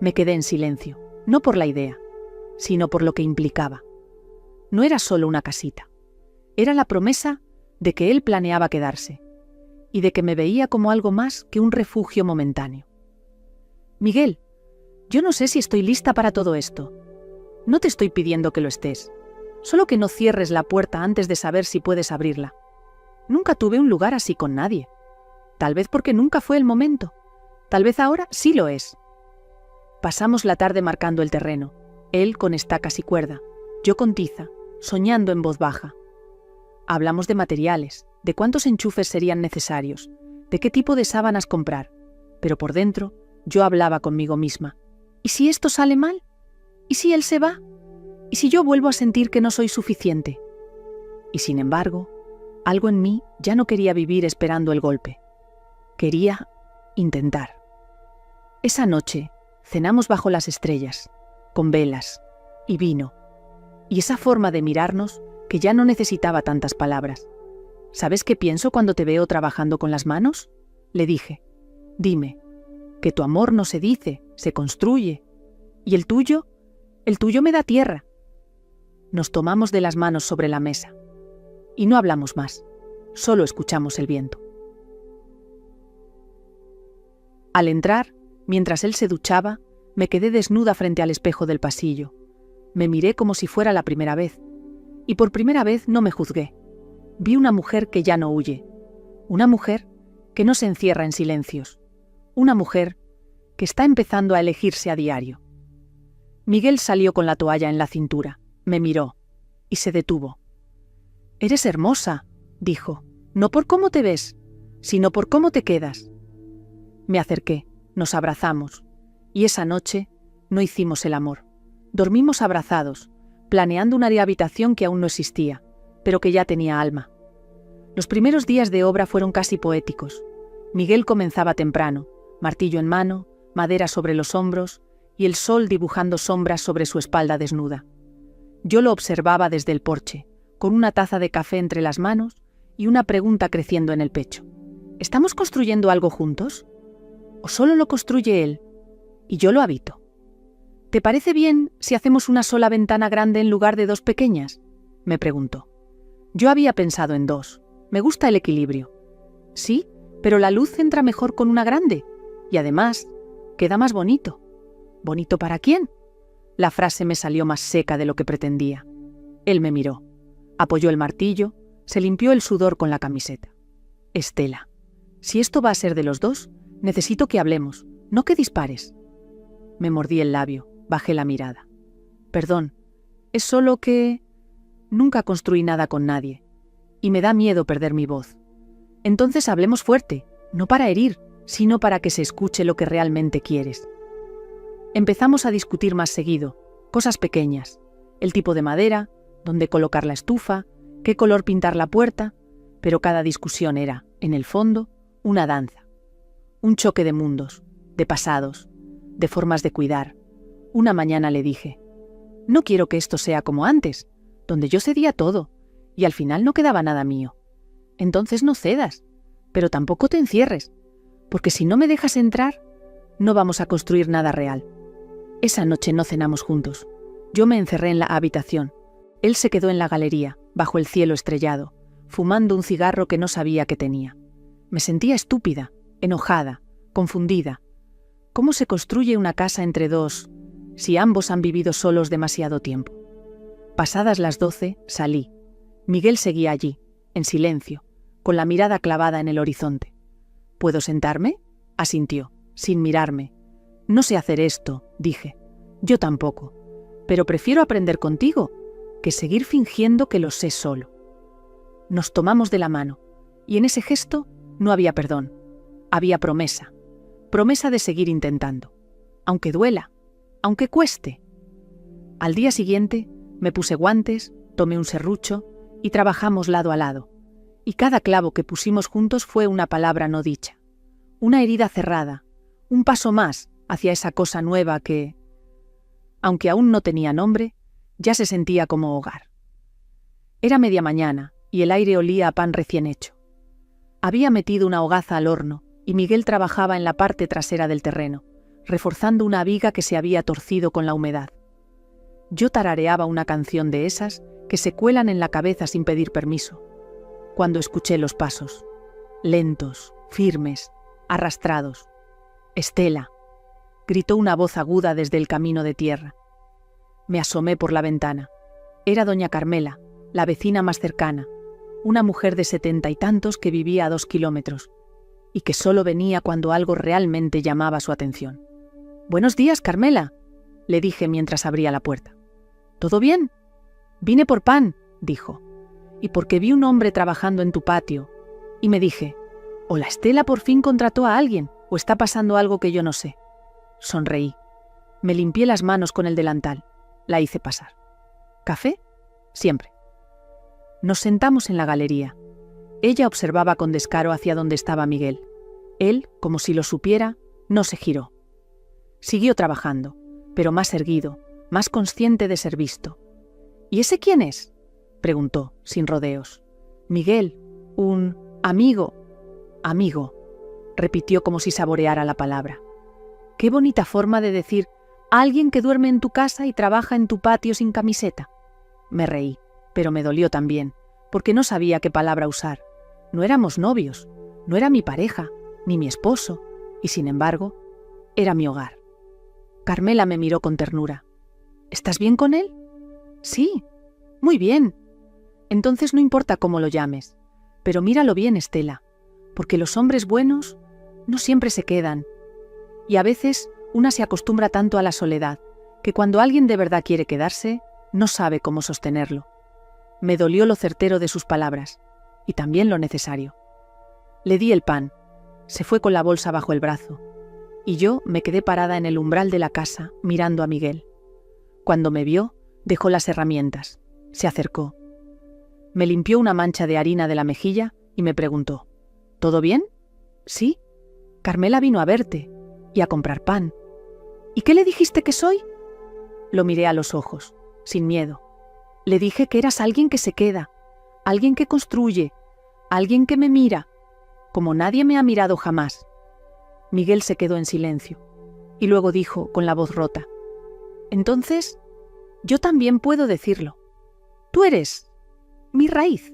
Me quedé en silencio, no por la idea, sino por lo que implicaba. No era solo una casita, era la promesa de que él planeaba quedarse y de que me veía como algo más que un refugio momentáneo. Miguel, yo no sé si estoy lista para todo esto. No te estoy pidiendo que lo estés, solo que no cierres la puerta antes de saber si puedes abrirla. Nunca tuve un lugar así con nadie. Tal vez porque nunca fue el momento. Tal vez ahora sí lo es. Pasamos la tarde marcando el terreno, él con estacas y cuerda, yo con tiza, soñando en voz baja. Hablamos de materiales, de cuántos enchufes serían necesarios, de qué tipo de sábanas comprar, pero por dentro yo hablaba conmigo misma. ¿Y si esto sale mal? ¿Y si él se va? ¿Y si yo vuelvo a sentir que no soy suficiente? Y sin embargo, algo en mí ya no quería vivir esperando el golpe. Quería intentar. Esa noche cenamos bajo las estrellas, con velas y vino, y esa forma de mirarnos que ya no necesitaba tantas palabras. ¿Sabes qué pienso cuando te veo trabajando con las manos?, le dije. Dime, que tu amor no se dice, se construye. ¿Y el tuyo? El tuyo me da tierra. Nos tomamos de las manos sobre la mesa. Y no hablamos más, solo escuchamos el viento. Al entrar, mientras él se duchaba, me quedé desnuda frente al espejo del pasillo. Me miré como si fuera la primera vez. Y por primera vez no me juzgué. Vi una mujer que ya no huye. Una mujer que no se encierra en silencios. Una mujer que está empezando a elegirse a diario. Miguel salió con la toalla en la cintura, me miró y se detuvo. «Eres hermosa», dijo, «no por cómo te ves, sino por cómo te quedas». Me acerqué, nos abrazamos, y esa noche no hicimos el amor. Dormimos abrazados, planeando una habitación que aún no existía, pero que ya tenía alma. Los primeros días de obra fueron casi poéticos. Miguel comenzaba temprano, martillo en mano, madera sobre los hombros y el sol dibujando sombras sobre su espalda desnuda. Yo lo observaba desde el porche, con una taza de café entre las manos y una pregunta creciendo en el pecho. ¿Estamos construyendo algo juntos? ¿O solo lo construye él y yo lo habito? ¿Te parece bien si hacemos una sola ventana grande en lugar de dos pequeñas?, me preguntó. Yo había pensado en dos. Me gusta el equilibrio. Sí, pero la luz entra mejor con una grande. Y además, queda más bonito. ¿Bonito para quién? La frase me salió más seca de lo que pretendía. Él me miró, apoyó el martillo, se limpió el sudor con la camiseta. Estela, si esto va a ser de los dos, necesito que hablemos, no que dispares. Me mordí el labio, bajé la mirada. Perdón, es solo que nunca construí nada con nadie, y me da miedo perder mi voz. Entonces hablemos fuerte, no para herir, sino para que se escuche lo que realmente quieres. Empezamos a discutir más seguido, cosas pequeñas, el tipo de madera, dónde colocar la estufa, qué color pintar la puerta, pero cada discusión era, en el fondo, una danza. Un choque de mundos, de pasados, de formas de cuidar. Una mañana le dije, no quiero que esto sea como antes, donde yo cedía todo, y al final no quedaba nada mío. Entonces no cedas, pero tampoco te encierres, porque si no me dejas entrar, no vamos a construir nada real. Esa noche no cenamos juntos. Yo me encerré en la habitación. Él se quedó en la galería, bajo el cielo estrellado, fumando un cigarro que no sabía que tenía. Me sentía estúpida, enojada, confundida. ¿Cómo se construye una casa entre dos, si ambos han vivido solos demasiado tiempo? Pasadas las 12, salí. Miguel seguía allí, en silencio, con la mirada clavada en el horizonte. ¿Puedo sentarme?, asintió, sin mirarme. No sé hacer esto, dije. Yo tampoco. Pero prefiero aprender contigo. que seguir fingiendo que lo sé solo. Nos tomamos de la mano, y en ese gesto no había perdón, había promesa, promesa de seguir intentando, aunque duela, aunque cueste. Al día siguiente me puse guantes, tomé un serrucho y trabajamos lado a lado, y cada clavo que pusimos juntos fue una palabra no dicha, una herida cerrada, un paso más hacia esa cosa nueva que, aunque aún no tenía nombre, ya se sentía como hogar. Era media mañana y el aire olía a pan recién hecho. Había metido una hogaza al horno y Miguel trabajaba en la parte trasera del terreno, reforzando una viga que se había torcido con la humedad. Yo tarareaba una canción de esas que se cuelan en la cabeza sin pedir permiso, cuando escuché los pasos, lentos, firmes, arrastrados. «Estela», gritó una voz aguda desde el camino de tierra. Me asomé por la ventana. Era doña Carmela, la vecina más cercana, una mujer de 70 y tantos que vivía a 2 kilómetros, y que solo venía cuando algo realmente llamaba su atención. «Buenos días, Carmela», le dije mientras abría la puerta. «¿Todo bien?» «Vine por pan», dijo, «y porque vi un hombre trabajando en tu patio, y me dije, o la Estela por fin contrató a alguien, o está pasando algo que yo no sé». Sonreí. Me limpié las manos con el delantal. La hice pasar. ¿Café? Siempre. Nos sentamos en la galería. Ella observaba con descaro hacia donde estaba Miguel. Él, como si lo supiera, no se giró. Siguió trabajando, pero más erguido, más consciente de ser visto. «¿Y ese quién es?», preguntó, sin rodeos. «Miguel, un amigo». «Amigo», repitió como si saboreara la palabra. «Qué bonita forma de decir alguien que duerme en tu casa y trabaja en tu patio sin camiseta». Me reí, pero me dolió también, porque no sabía qué palabra usar. No éramos novios, no era mi pareja, ni mi esposo, y sin embargo, era mi hogar. Carmela me miró con ternura. «¿Estás bien con él?» «Sí, muy bien». «Entonces no importa cómo lo llames, pero míralo bien, Estela, porque los hombres buenos no siempre se quedan, y a veces una se acostumbra tanto a la soledad que cuando alguien de verdad quiere quedarse, no sabe cómo sostenerlo». Me dolió lo certero de sus palabras, y también lo necesario. Le di el pan, se fue con la bolsa bajo el brazo, y yo me quedé parada en el umbral de la casa mirando a Miguel. Cuando me vio, dejó las herramientas, se acercó. Me limpió una mancha de harina de la mejilla y me preguntó, «¿Todo bien?» «Sí, Carmela vino a verte y a comprar pan». «¿Y qué le dijiste que soy?» Lo miré a los ojos, sin miedo. Le dije que eras alguien que se queda, alguien que construye, alguien que me mira, como nadie me ha mirado jamás. Miguel se quedó en silencio, y luego dijo con la voz rota, «Entonces, yo también puedo decirlo. Tú eres mi raíz».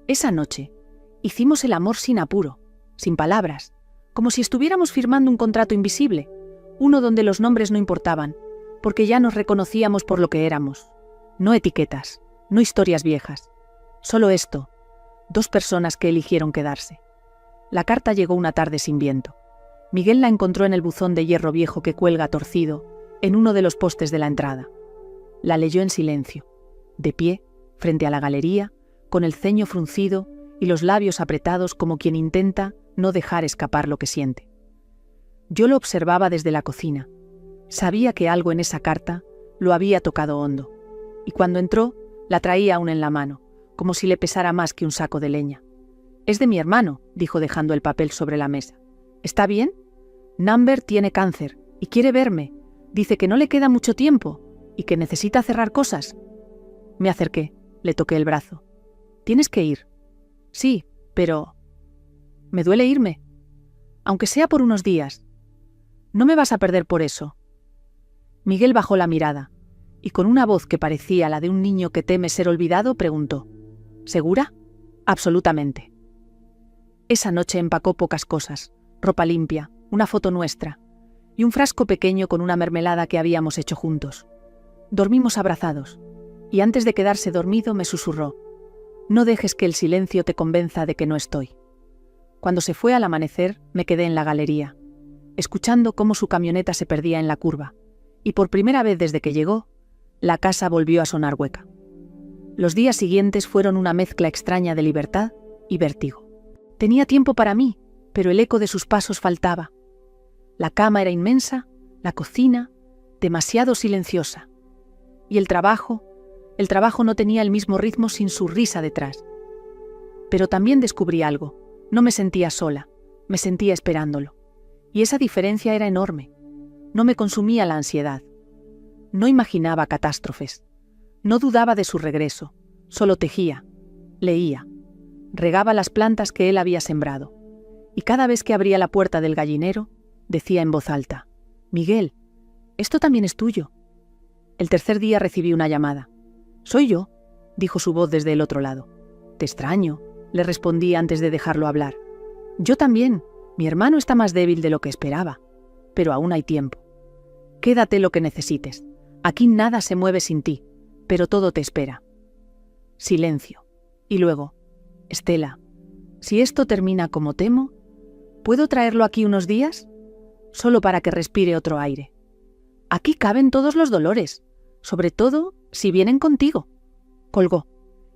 Esa noche hicimos el amor sin apuro, sin palabras, como si estuviéramos firmando un contrato invisible, uno donde los nombres no importaban, porque ya nos reconocíamos por lo que éramos. No etiquetas, no historias viejas. Solo esto, 2 personas que eligieron quedarse. La carta llegó una tarde sin viento. Miguel la encontró en el buzón de hierro viejo que cuelga torcido en uno de los postes de la entrada. La leyó en silencio, de pie, frente a la galería, con el ceño fruncido y los labios apretados como quien intenta no dejar escapar lo que siente. Yo lo observaba desde la cocina. Sabía que algo en esa carta lo había tocado hondo, y cuando entró, la traía aún en la mano, como si le pesara más que un saco de leña. «Es de mi hermano», dijo dejando el papel sobre la mesa. «¿Está bien? Number tiene cáncer y quiere verme. Dice que no le queda mucho tiempo y que necesita cerrar cosas». Me acerqué, le toqué el brazo. «¿Tienes que ir?» «Sí, pero...» «Me duele irme, aunque sea por unos días. No me vas a perder por eso». Miguel bajó la mirada, y con una voz que parecía la de un niño que teme ser olvidado, preguntó, «¿Segura?» «Absolutamente». Esa noche empacó pocas cosas, ropa limpia, una foto nuestra, y un frasco pequeño con una mermelada que habíamos hecho juntos. Dormimos abrazados, y antes de quedarse dormido me susurró, «No dejes que el silencio te convenza de que no estoy». Cuando se fue al amanecer, me quedé en la galería, escuchando cómo su camioneta se perdía en la curva, y por primera vez desde que llegó, La casa volvió a sonar hueca. Los días siguientes fueron una mezcla extraña de libertad y vértigo. Tenía tiempo para mí, pero el eco de sus pasos faltaba. La cama era inmensa, la cocina, demasiado silenciosa. Y el trabajo no tenía el mismo ritmo sin su risa detrás. Pero también descubrí algo. No me sentía sola, me sentía esperándolo. Y esa diferencia era enorme. No me consumía la ansiedad. No imaginaba catástrofes. No dudaba de su regreso. Solo tejía, leía, regaba las plantas que él había sembrado. Y cada vez que abría la puerta del gallinero, decía en voz alta: «Miguel, esto también es tuyo». El tercer día recibí una llamada. «Soy yo», dijo su voz desde el otro lado. «Te extraño», le respondí antes de dejarlo hablar. «Yo también. Mi hermano está más débil de lo que esperaba. Pero aún hay tiempo. Quédate lo que necesites. Aquí nada se mueve sin ti, pero todo te espera». Silencio. Y luego: «Estela, si esto termina como temo, ¿puedo traerlo aquí unos días? Solo para que respire otro aire. Aquí caben todos los dolores, sobre todo si vienen contigo». Colgó,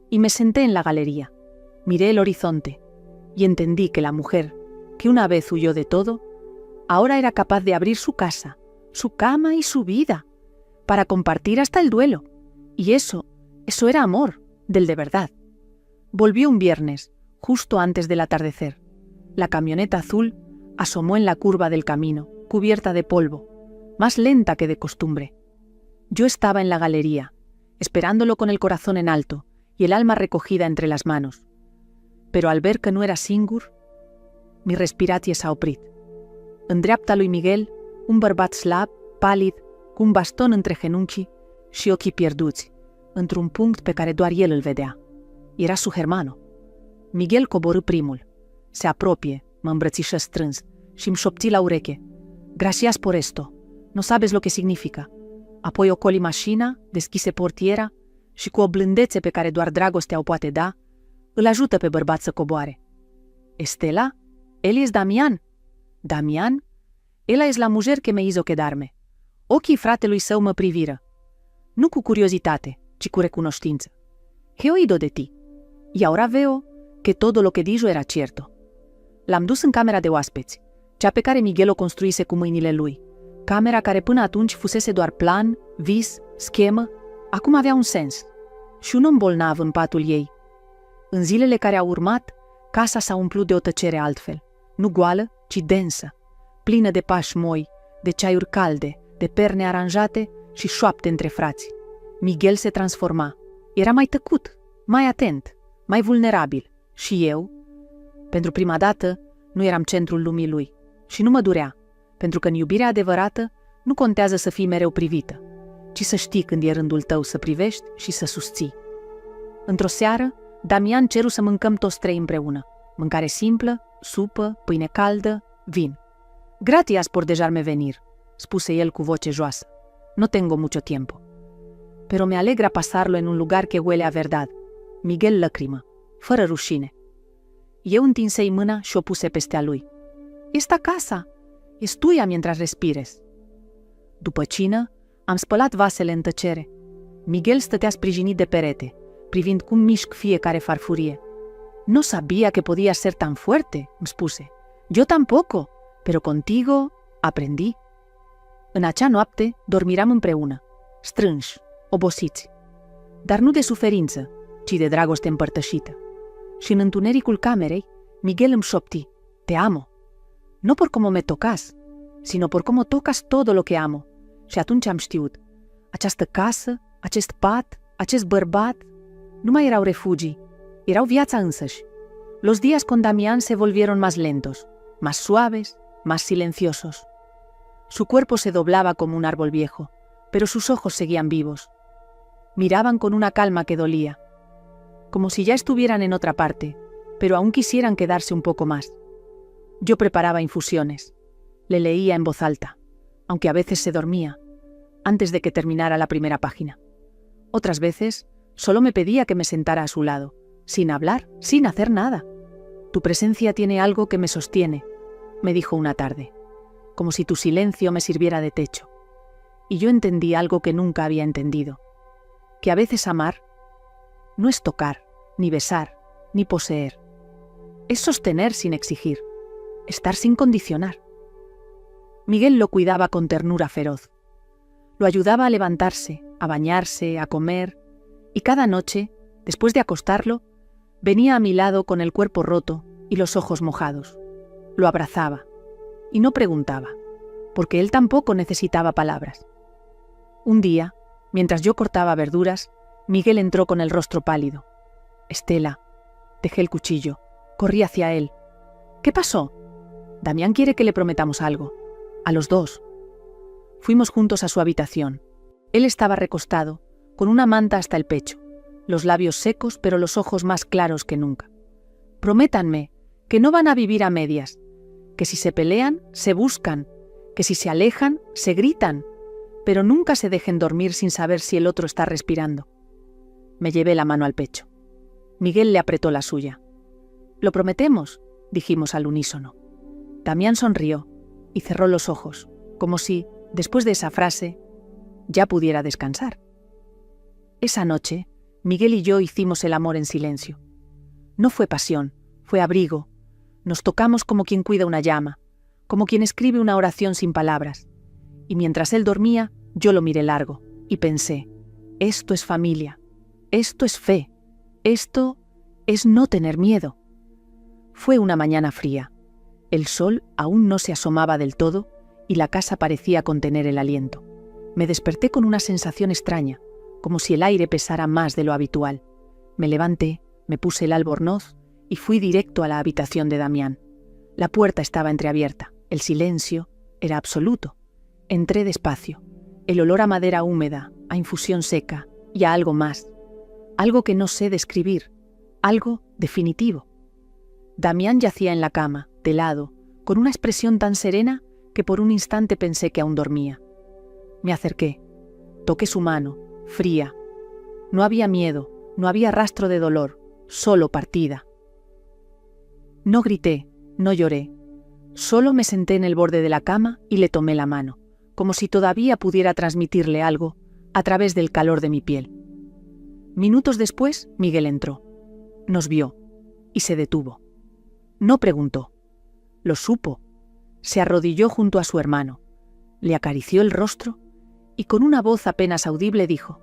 y me senté en la galería. Miré el horizonte, y entendí que la mujer, que una vez huyó de todo, ahora era capaz de abrir su casa, su cama y su vida, para compartir hasta el duelo. Y eso era amor, del de verdad. Volvió un viernes, justo antes del atardecer. La camioneta azul asomó en la curva del camino, cubierta de polvo, más lenta que de costumbre. Yo estaba en la galería, esperándolo con el corazón en alto y el alma recogida entre las manos. Pero al ver que no era singur, mi respirație s-a oprit. În dreapta lui Miguel, un bărbat slab, palid, cu un baston între genunchi și ochii pierduți, într-un punct pe care doar el îl vedea. Era su hermano. Miguel coborî primul. Se apropie, mă îmbrățișă strâns și îmi șopti la ureche: «Gracias por esto. No sabes lo que significa». Apoi ocoli mașina, deschise portiera și cu o blândețe pe care doar dragostea o poate da, îl ajută pe bărbat să coboare. «Estela? Él es Damián». «Damián? Ela es la mujer que me hizo quedarme». Ochii fratelui său mă priviră. Nu cu curiozitate, ci cu recunoștință. «He oído de ti. Y ahora veo que todo lo que dijo era cierto». L-am dus în camera de oaspeți, cea pe care Miguel o construise cu mâinile lui. Camera care până atunci fusese doar plan, vis, schemă, acum avea un sens. Și un om bolnav în patul ei. În zilele care au urmat, casa s-a umplut de o tăcere altfel. Nu goală, ci densă, plină de pași moi, de ceaiuri calde, de perne aranjate și șoapte între frați. Miguel se transforma. Era mai tăcut, mai atent, mai vulnerabil. Și eu, pentru prima dată, nu eram centrul lumii lui. Și nu mă durea, pentru că în iubirea adevărată nu contează să fii mereu privită, ci să știi când e rândul tău să privești și să susții. Într-o seară, Damián ceru să mâncăm toți trei împreună. Mâncare simplă, supă, pâine caldă, vin. «Gracias por dejarme venir», spuse el cu voce joasă. «No tengo mucho tiempo. Pero me alegra pasarlo en un lugar que huele a verdad». Miguel lăcrimă, fără rușine. Eu întinsei mâna și o puse peste a lui. «Esta casa es tuya mientras respires». După cină, am spălat vasele în tăcere. Miguel stătea sprijinit de perete, privind cum mișc fiecare farfurie. «No sabía que podía ser tan fuerte», îmi spuse. «Yo tampoco, pero contigo aprendí». În acea noapte dormiram împreună, strânși, obosiți, dar nu de suferință, ci de dragoste împărtășită. Și în întunericul camerei, Miguel îmi șopti: «Te amo. No por como me tocas, sino por como tocas todo lo que amo». Și atunci am știut. Această casă, acest pat, acest bărbat, nu mai erau refugii, erau viața însăși. Los días con Damián se volvieron más lentos, más suaves, más silenciosos. Su cuerpo se doblaba como un árbol viejo, pero sus ojos seguían vivos. Miraban con una calma que dolía, como si ya estuvieran en otra parte, pero aún quisieran quedarse un poco más. Yo preparaba infusiones, le leía en voz alta, aunque a veces se dormía, antes de que terminara la primera página. Otras veces, solo me pedía que me sentara a su lado, sin hablar, sin hacer nada. «Tu presencia tiene algo que me sostiene», me dijo una tarde, como si tu silencio me sirviera de techo. Y yo entendí algo que nunca había entendido. que a veces amar no es tocar, ni besar, ni poseer. Es sostener sin exigir, estar sin condicionar. Miguel lo cuidaba con ternura feroz. Lo ayudaba a levantarse, a bañarse, a comer, y cada noche, después de acostarlo, venía a mi lado con el cuerpo roto y los ojos mojados. Lo abrazaba, y no preguntaba, porque él tampoco necesitaba palabras. Un día, mientras yo cortaba verduras, Miguel entró con el rostro pálido. «Estela», dejé el cuchillo, corrí hacia él. «¿Qué pasó?» «Damián quiere que le prometamos algo. A los dos». Fuimos juntos a su habitación. Él estaba recostado, con una manta hasta el pecho, los labios secos pero los ojos más claros que nunca. «Prométanme que no van a vivir a medias, que si se pelean, se buscan, que si se alejan, se gritan, pero nunca se dejen dormir sin saber si el otro está respirando». Me llevé la mano al pecho. Miguel le apretó la suya. «¿Lo prometemos?», dijimos al unísono. Damián sonrió y cerró los ojos, como si, después de esa frase, ya pudiera descansar. Esa noche, Miguel y yo hicimos el amor en silencio. No fue pasión, fue abrigo. Nos tocamos como quien cuida una llama, como quien escribe una oración sin palabras. Y mientras él dormía, yo lo miré largo y pensé, esto es familia, esto es fe, esto es no tener miedo. Fue una mañana fría. El sol aún no se asomaba del todo y la casa parecía contener el aliento. Me desperté con una sensación extraña, como si el aire pesara más de lo habitual. Me levanté, me puse el albornoz y fui directo a la habitación de Damián. La puerta estaba entreabierta, el silencio era absoluto. Entré despacio. El olor a madera húmeda, a infusión seca y a algo más. Algo que no sé describir, algo definitivo. Damián yacía en la cama, de lado, con una expresión tan serena que por un instante pensé que aún dormía. Me acerqué, toqué su mano, fría. No había miedo, no había rastro de dolor, solo partida. No grité, no lloré. Solo me senté en el borde de la cama y le tomé la mano, como si todavía pudiera transmitirle algo a través del calor de mi piel. Minutos después, Miguel entró. Nos vio y se detuvo. No preguntó. Lo supo. Se arrodilló junto a su hermano, le acarició el rostro y con una voz apenas audible dijo: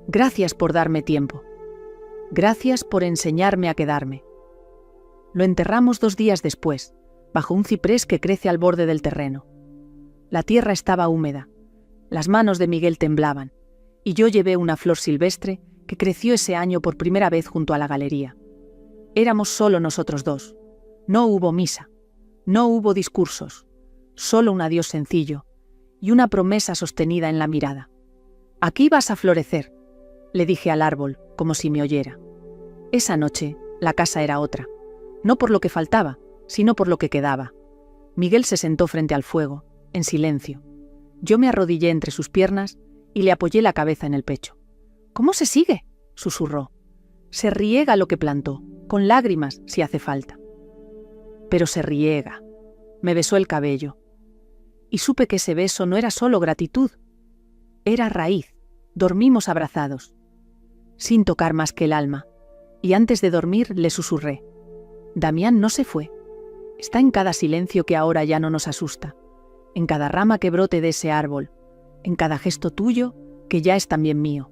«Gracias por darme tiempo. Gracias por enseñarme a quedarme». Lo enterramos 2 días después, bajo un ciprés que crece al borde del terreno. La tierra estaba húmeda, las manos de Miguel temblaban, y yo llevé una flor silvestre que creció ese año por primera vez junto a la galería. Éramos solo nosotros dos. No hubo misa, no hubo discursos, solo un adiós sencillo y una promesa sostenida en la mirada. «Aquí vas a florecer», le dije al árbol, como si me oyera. Esa noche, la casa era otra, no por lo que faltaba, sino por lo que quedaba. Miguel se sentó frente al fuego, en silencio. Yo me arrodillé entre sus piernas y le apoyé la cabeza en el pecho. «¿Cómo se sigue?», susurró. «Se riega lo que plantó, con lágrimas si hace falta». «Pero se riega». Me besó el cabello. Y supe que ese beso no era solo gratitud, era raíz. Dormimos abrazados, sin tocar más que el alma, y antes de dormir le susurré: «Damián no se fue. Está en cada silencio que ahora ya no nos asusta, en cada rama que brote de ese árbol, en cada gesto tuyo que ya es también mío».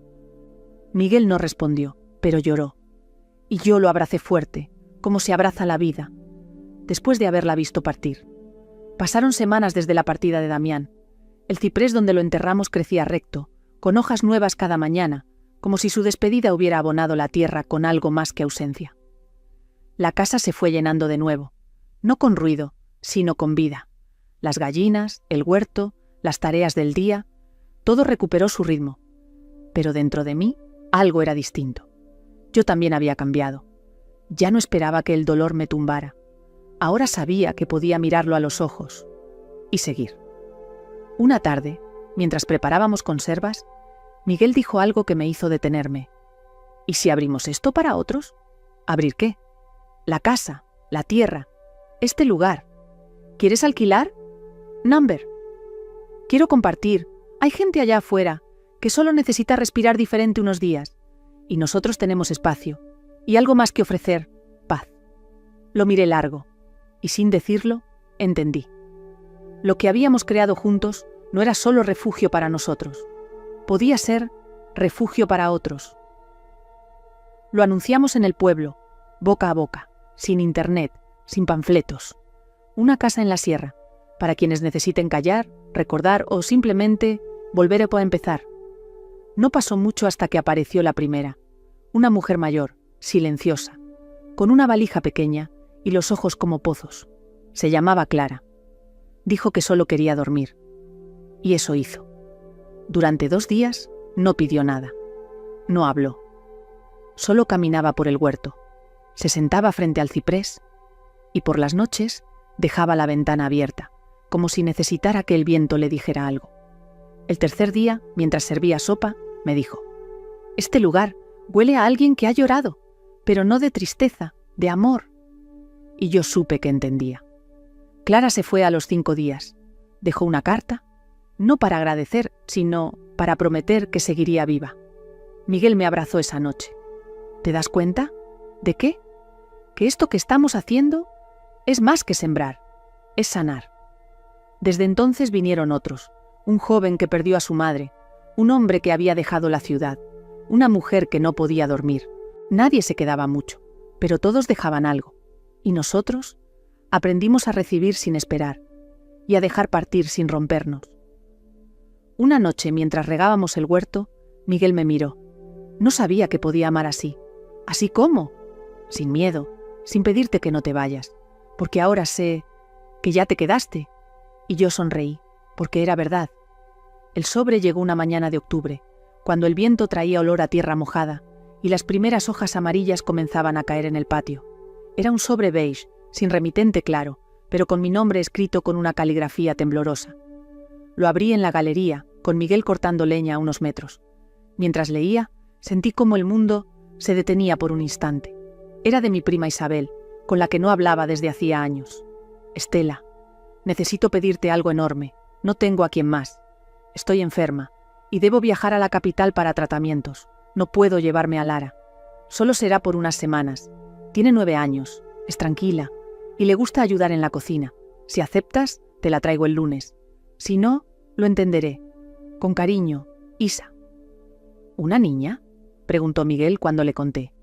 Miguel no respondió, pero lloró. Y yo lo abracé fuerte, como se abraza la vida, después de haberla visto partir. Pasaron semanas desde la partida de Damián. El ciprés donde lo enterramos crecía recto, con hojas nuevas cada mañana, como si su despedida hubiera abonado la tierra con algo más que ausencia. La casa se fue llenando de nuevo, no con ruido, sino con vida. Las gallinas, el huerto, las tareas del día, todo recuperó su ritmo. Pero dentro de mí, algo era distinto. Yo también había cambiado. Ya no esperaba que el dolor me tumbara. Ahora sabía que podía mirarlo a los ojos y seguir. Una tarde, mientras preparábamos conservas, Miguel dijo algo que me hizo detenerme. ¿Y si abrimos esto para otros? ¿Abrir qué? La casa, la tierra, este lugar. ¿Quieres alquilar? Number. Quiero compartir. Hay gente allá afuera que solo necesita respirar diferente unos días, y nosotros tenemos espacio, y algo más que ofrecer, paz. Lo miré largo, y sin decirlo, entendí. Lo que habíamos creado juntos no era solo refugio para nosotros, podía ser refugio para otros. Lo anunciamos en el pueblo, boca a boca, sin internet, sin panfletos. Una casa en la sierra, para quienes necesiten callar, recordar o simplemente volver a empezar. No pasó mucho hasta que apareció la primera, una mujer mayor, silenciosa, con una valija pequeña y los ojos como pozos. Se llamaba Clara. Dijo que solo quería dormir. Y eso hizo. Durante 2 días no pidió nada. No habló. Solo caminaba por el huerto. Se sentaba frente al ciprés y por las noches dejaba la ventana abierta, como si necesitara que el viento le dijera algo. El tercer día, mientras servía sopa, me dijo: «Este lugar huele a alguien que ha llorado, pero no de tristeza, de amor». Y yo supe que entendía. Clara se fue a los 5 días. Dejó una carta, no para agradecer, sino para prometer que seguiría viva. Miguel me abrazó esa noche. ¿Te das cuenta? ¿De qué? Que esto que estamos haciendo es más que sembrar, es sanar. Desde entonces vinieron otros, un joven que perdió a su madre, un hombre que había dejado la ciudad, una mujer que no podía dormir. Nadie se quedaba mucho, pero todos dejaban algo. Y nosotros aprendimos a recibir sin esperar y a dejar partir sin rompernos. Una noche, mientras regábamos el huerto, Miguel me miró. No sabía que podía amar así. ¿Así cómo? Sin miedo, sin pedirte que no te vayas, porque ahora sé que ya te quedaste. Y yo sonreí, porque era verdad. El sobre llegó una mañana de octubre, cuando el viento traía olor a tierra mojada y las primeras hojas amarillas comenzaban a caer en el patio. Era un sobre beige, sin remitente claro, pero con mi nombre escrito con una caligrafía temblorosa. Lo abrí en la galería, con Miguel cortando leña a unos metros. Mientras leía, sentí como el mundo se detenía por un instante. Era de mi prima Isabel, con la que no hablaba desde hacía años. «Estela, necesito pedirte algo enorme. No tengo a quien más. Estoy enferma y debo viajar a la capital para tratamientos. No puedo llevarme a Lara. Solo será por unas semanas. Tiene 9 años, es tranquila y le gusta ayudar en la cocina. Si aceptas, te la traigo el lunes. Si no, lo entenderé. Con cariño, Isa». «¿Una niña?», preguntó Miguel cuando le conté.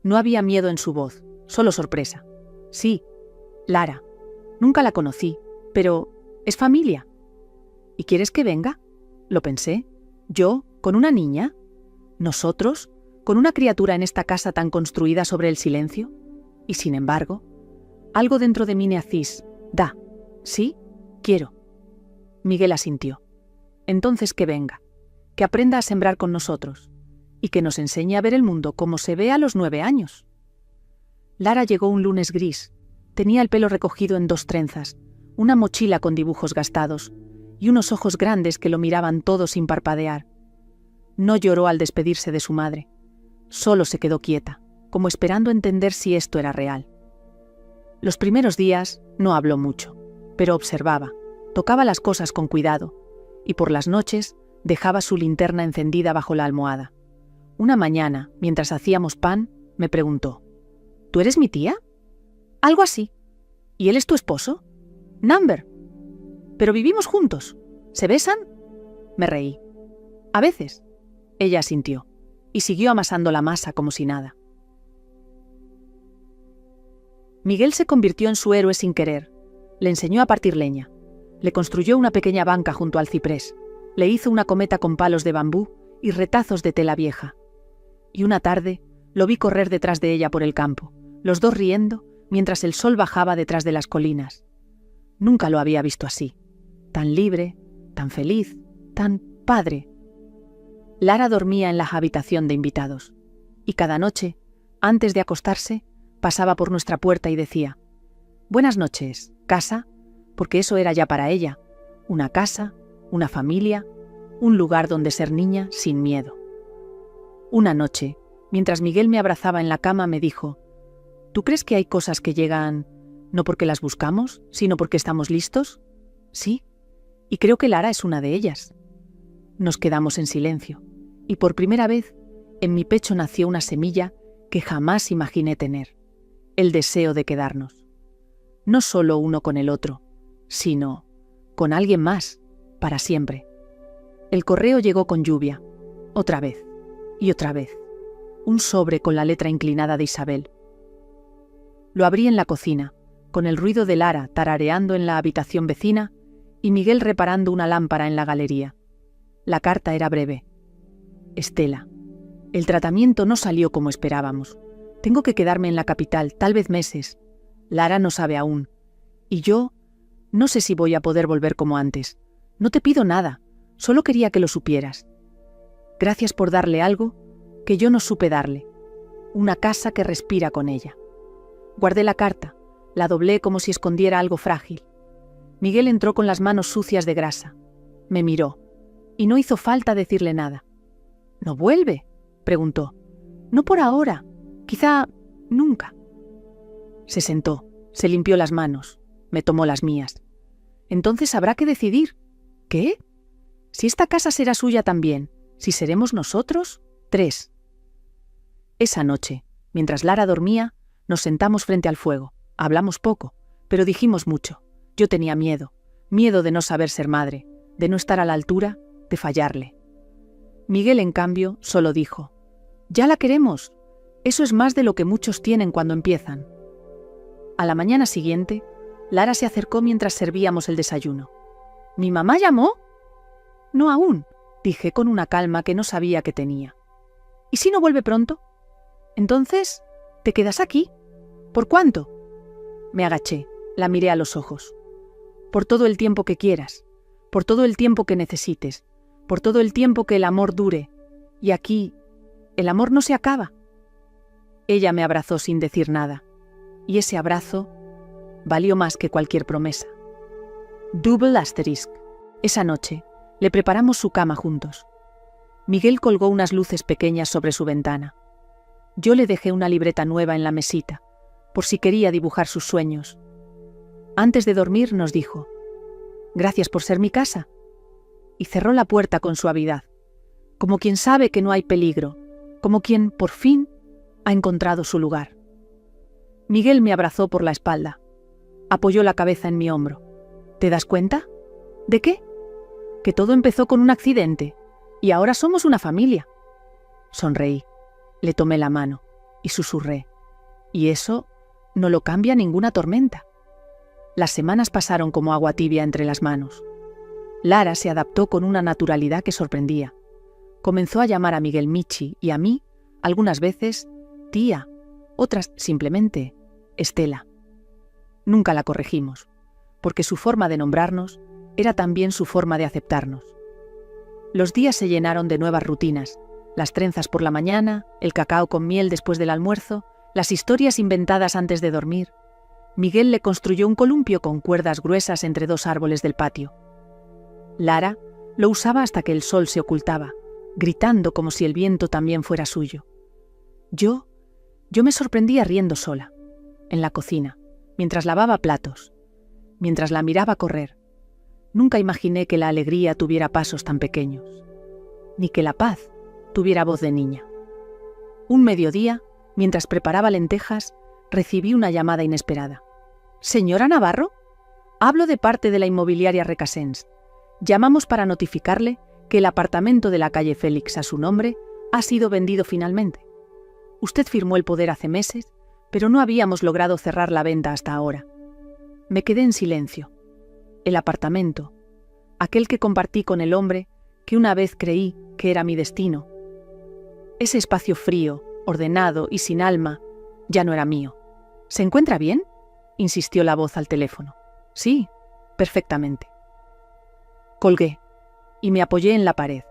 No había miedo en su voz, solo sorpresa. «Sí, Lara. Nunca la conocí, pero es familia». «¿Y quieres que venga?», lo pensé. «¿Yo, con una niña? ¿Nosotros, con una criatura en esta casa tan construida sobre el silencio?» Y sin embargo, algo dentro de mí neacis. «Da. ¿Sí? Quiero». Miguel asintió. «Entonces que venga, que aprenda a sembrar con nosotros y que nos enseñe a ver el mundo como se ve a los 9 años». Lara llegó un lunes gris. Tenía el pelo recogido en 2 trenzas, una mochila con dibujos gastados y unos ojos grandes que lo miraban todo sin parpadear. No lloró al despedirse de su madre. Solo se quedó quieta, como esperando entender si esto era real. Los primeros días no habló mucho, pero observaba, tocaba las cosas con cuidado, y por las noches dejaba su linterna encendida bajo la almohada. Una mañana, mientras hacíamos pan, me preguntó: «¿Tú eres mi tía?». «Algo así». «¿Y él es tu esposo?». «Number». «Pero vivimos juntos. ¿Se besan?». Me reí. «A veces». Ella asintió, y siguió amasando la masa como si nada. Miguel se convirtió en su héroe sin querer. Le enseñó a partir leña. Le construyó una pequeña banca junto al ciprés. Le hizo una cometa con palos de bambú y retazos de tela vieja. Y una tarde lo vi correr detrás de ella por el campo, los dos riendo mientras el sol bajaba detrás de las colinas. Nunca lo había visto así. Tan libre, tan feliz, tan padre. Lara dormía en la habitación de invitados. Y cada noche, antes de acostarse, pasaba por nuestra puerta y decía: «Buenas noches, casa», porque eso era ya para ella, una casa, una familia, un lugar donde ser niña sin miedo. Una noche, mientras Miguel me abrazaba en la cama, me dijo: «¿Tú crees que hay cosas que llegan no porque las buscamos, sino porque estamos listos?». «Sí, y creo que Lara es una de ellas». Nos quedamos en silencio, y por primera vez en mi pecho nació una semilla que jamás imaginé tener, el deseo de quedarnos. No solo uno con el otro, sino con alguien más, para siempre. El correo llegó con lluvia, otra vez, y otra vez. Un sobre con la letra inclinada de Isabel. Lo abrí en la cocina, con el ruido de Lara tarareando en la habitación vecina y Miguel reparando una lámpara en la galería. La carta era breve. Estela, el tratamiento no salió como esperábamos. Tengo que quedarme en la capital, tal vez meses. Lara no sabe aún. Y yo no sé si voy a poder volver como antes. No te pido nada, solo quería que lo supieras. Gracias por darle algo que yo no supe darle. Una casa que respira con ella. Guardé la carta, la doblé como si escondiera algo frágil. Miguel entró con las manos sucias de grasa. Me miró, y no hizo falta decirle nada. ¿No vuelve?, preguntó. No por ahora, quizá nunca. Se sentó, se limpió las manos, me tomó las mías. Entonces habrá que decidir. ¿Qué? Si esta casa será suya también, si seremos nosotros, 3. Esa noche, mientras Lara dormía, nos sentamos frente al fuego. Hablamos poco, pero dijimos mucho. Yo tenía miedo de no saber ser madre, de no estar a la altura, de fallarle. Miguel, en cambio, solo dijo: «Ya la queremos. Eso es más de lo que muchos tienen cuando empiezan». A la mañana siguiente, Lara se acercó mientras servíamos el desayuno. «¿Mi mamá llamó?» «No aún», dije con una calma que no sabía que tenía. «¿Y si no vuelve pronto?» «Entonces, ¿te quedas aquí? ¿Por cuánto?» Me agaché, la miré a los ojos. «Por todo el tiempo que quieras, por todo el tiempo que necesites, por todo el tiempo que el amor dure. Y aquí, el amor no se acaba». Ella me abrazó sin decir nada, y ese abrazo valió más que cualquier promesa. Double asterisk. Esa noche, le preparamos su cama juntos. Miguel colgó unas luces pequeñas sobre su ventana. Yo le dejé una libreta nueva en la mesita, por si quería dibujar sus sueños. Antes de dormir nos dijo: «Gracias por ser mi casa», y cerró la puerta con suavidad, como quien sabe que no hay peligro, como quien, por fin, ha encontrado su lugar. Miguel me abrazó por la espalda, apoyó la cabeza en mi hombro. «¿Te das cuenta? ¿De qué? Que todo empezó con un accidente, y ahora somos una familia». Sonreí, le tomé la mano, y susurré: «Y eso no lo cambia ninguna tormenta». Las semanas pasaron como agua tibia entre las manos. Lara se adaptó con una naturalidad que sorprendía. Comenzó a llamar a Miguel Michi y a mí, algunas veces, tía, otras simplemente Estela. Nunca la corregimos, porque su forma de nombrarnos era también su forma de aceptarnos. Los días se llenaron de nuevas rutinas, las trenzas por la mañana, el cacao con miel después del almuerzo, las historias inventadas antes de dormir. Miguel le construyó un columpio con cuerdas gruesas entre 2 árboles del patio. Lara lo usaba hasta que el sol se ocultaba, gritando como si el viento también fuera suyo. Yo me sorprendía riendo sola, en la cocina, mientras lavaba platos, mientras la miraba correr. Nunca imaginé que la alegría tuviera pasos tan pequeños, ni que la paz tuviera voz de niña. Un mediodía, mientras preparaba lentejas, recibí una llamada inesperada. «¿Señora Navarro? Hablo de parte de la inmobiliaria Recasens. Llamamos para notificarle que el apartamento de la calle Félix a su nombre ha sido vendido finalmente. Usted firmó el poder hace meses, pero no habíamos logrado cerrar la venta hasta ahora». Me quedé en silencio. El apartamento, aquel que compartí con el hombre que una vez creí que era mi destino. Ese espacio frío, ordenado y sin alma, ya no era mío. «¿Se encuentra bien?», insistió la voz al teléfono. «Sí, perfectamente». Colgué y me apoyé en la pared.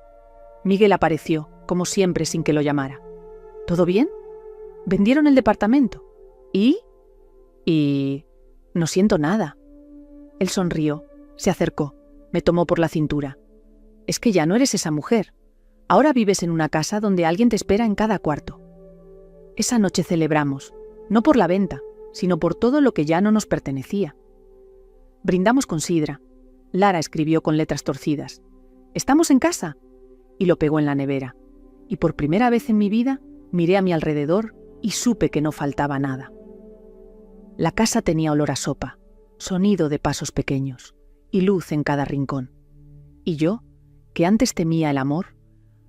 Miguel apareció, como siempre, sin que lo llamara. «¿Todo bien? ¿Vendieron el departamento? ¿Y? No siento nada». Él sonrió, se acercó, me tomó por la cintura. «Es que ya no eres esa mujer. Ahora vives en una casa donde alguien te espera en cada cuarto». Esa noche celebramos, no por la venta, sino por todo lo que ya no nos pertenecía. Brindamos con sidra. Lara escribió con letras torcidas: «Estamos en casa. y lo pegó en la nevera. Y por primera vez en mi vida miré a mi alrededor y supe que no faltaba nada. La casa tenía olor a sopa, sonido de pasos pequeños y luz en cada rincón. Y yo, que antes temía el amor,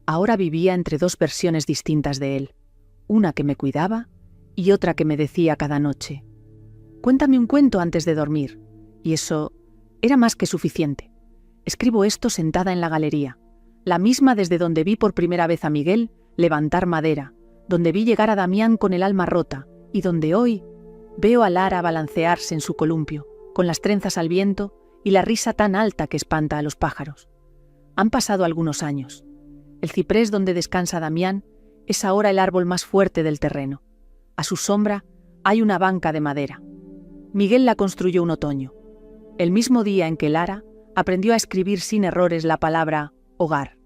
ahora vivía entre dos versiones distintas de él, una que me cuidaba y otra que me decía cada noche: «Cuéntame un cuento antes de dormir», y eso era más que suficiente. Escribo esto sentada en la galería, la misma desde donde vi por primera vez a Miguel levantar madera, donde vi llegar a Damián con el alma rota y donde hoy veo a Lara balancearse en su columpio, con las trenzas al viento y la risa tan alta que espanta a los pájaros. Han pasado algunos años. El ciprés donde descansa Damián es ahora el árbol más fuerte del terreno. A su sombra hay una banca de madera. Miguel la construyó un otoño, el mismo día en que Lara aprendió a escribir sin errores la palabra hogar.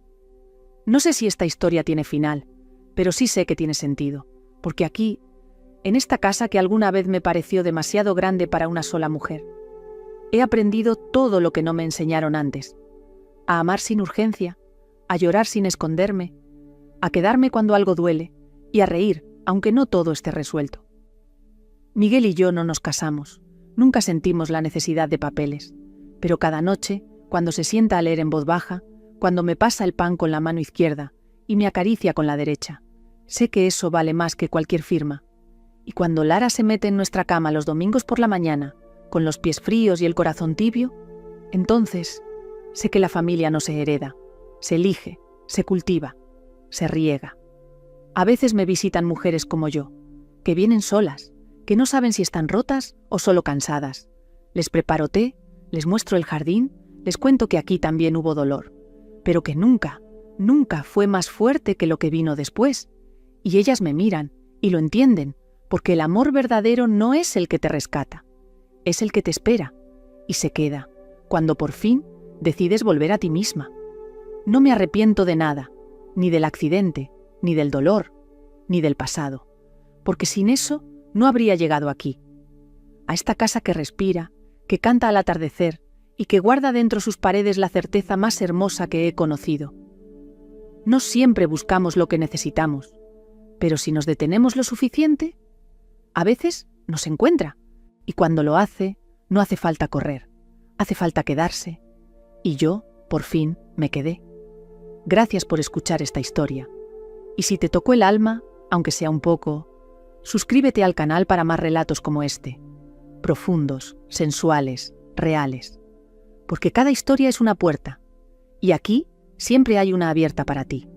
No sé si esta historia tiene final, pero sí sé que tiene sentido, porque aquí, en esta casa que alguna vez me pareció demasiado grande para una sola mujer, he aprendido todo lo que no me enseñaron antes: a amar sin urgencia, a llorar sin esconderme, a quedarme cuando algo duele y a reír, aunque no todo esté resuelto. Miguel y yo no nos casamos, nunca sentimos la necesidad de papeles, pero cada noche, cuando se sienta a leer en voz baja, cuando me pasa el pan con la mano izquierda y me acaricia con la derecha, sé que eso vale más que cualquier firma. Y cuando Lara se mete en nuestra cama los domingos por la mañana, con los pies fríos y el corazón tibio, entonces sé que la familia no se hereda, se elige, se cultiva, se riega. A veces me visitan mujeres como yo, que vienen solas, que no saben si están rotas o solo cansadas. Les preparo té, les muestro el jardín, les cuento que aquí también hubo dolor, pero que nunca, nunca fue más fuerte que lo que vino después. Y ellas me miran y lo entienden, porque el amor verdadero no es el que te rescata, es el que te espera y se queda cuando por fin decides volver a ti misma. No me arrepiento de nada, ni del accidente, ni del dolor, ni del pasado, porque sin eso no habría llegado aquí, a esta casa que respira, que canta al atardecer y que guarda dentro sus paredes la certeza más hermosa que he conocido. No siempre buscamos lo que necesitamos, pero si nos detenemos lo suficiente, a veces nos encuentra, y cuando lo hace, no hace falta correr, hace falta quedarse. Y yo, por fin, me quedé. Gracias por escuchar esta historia. Y si te tocó el alma, aunque sea un poco, suscríbete al canal para más relatos como este, profundos, sensuales, reales. Porque cada historia es una puerta, y aquí siempre hay una abierta para ti.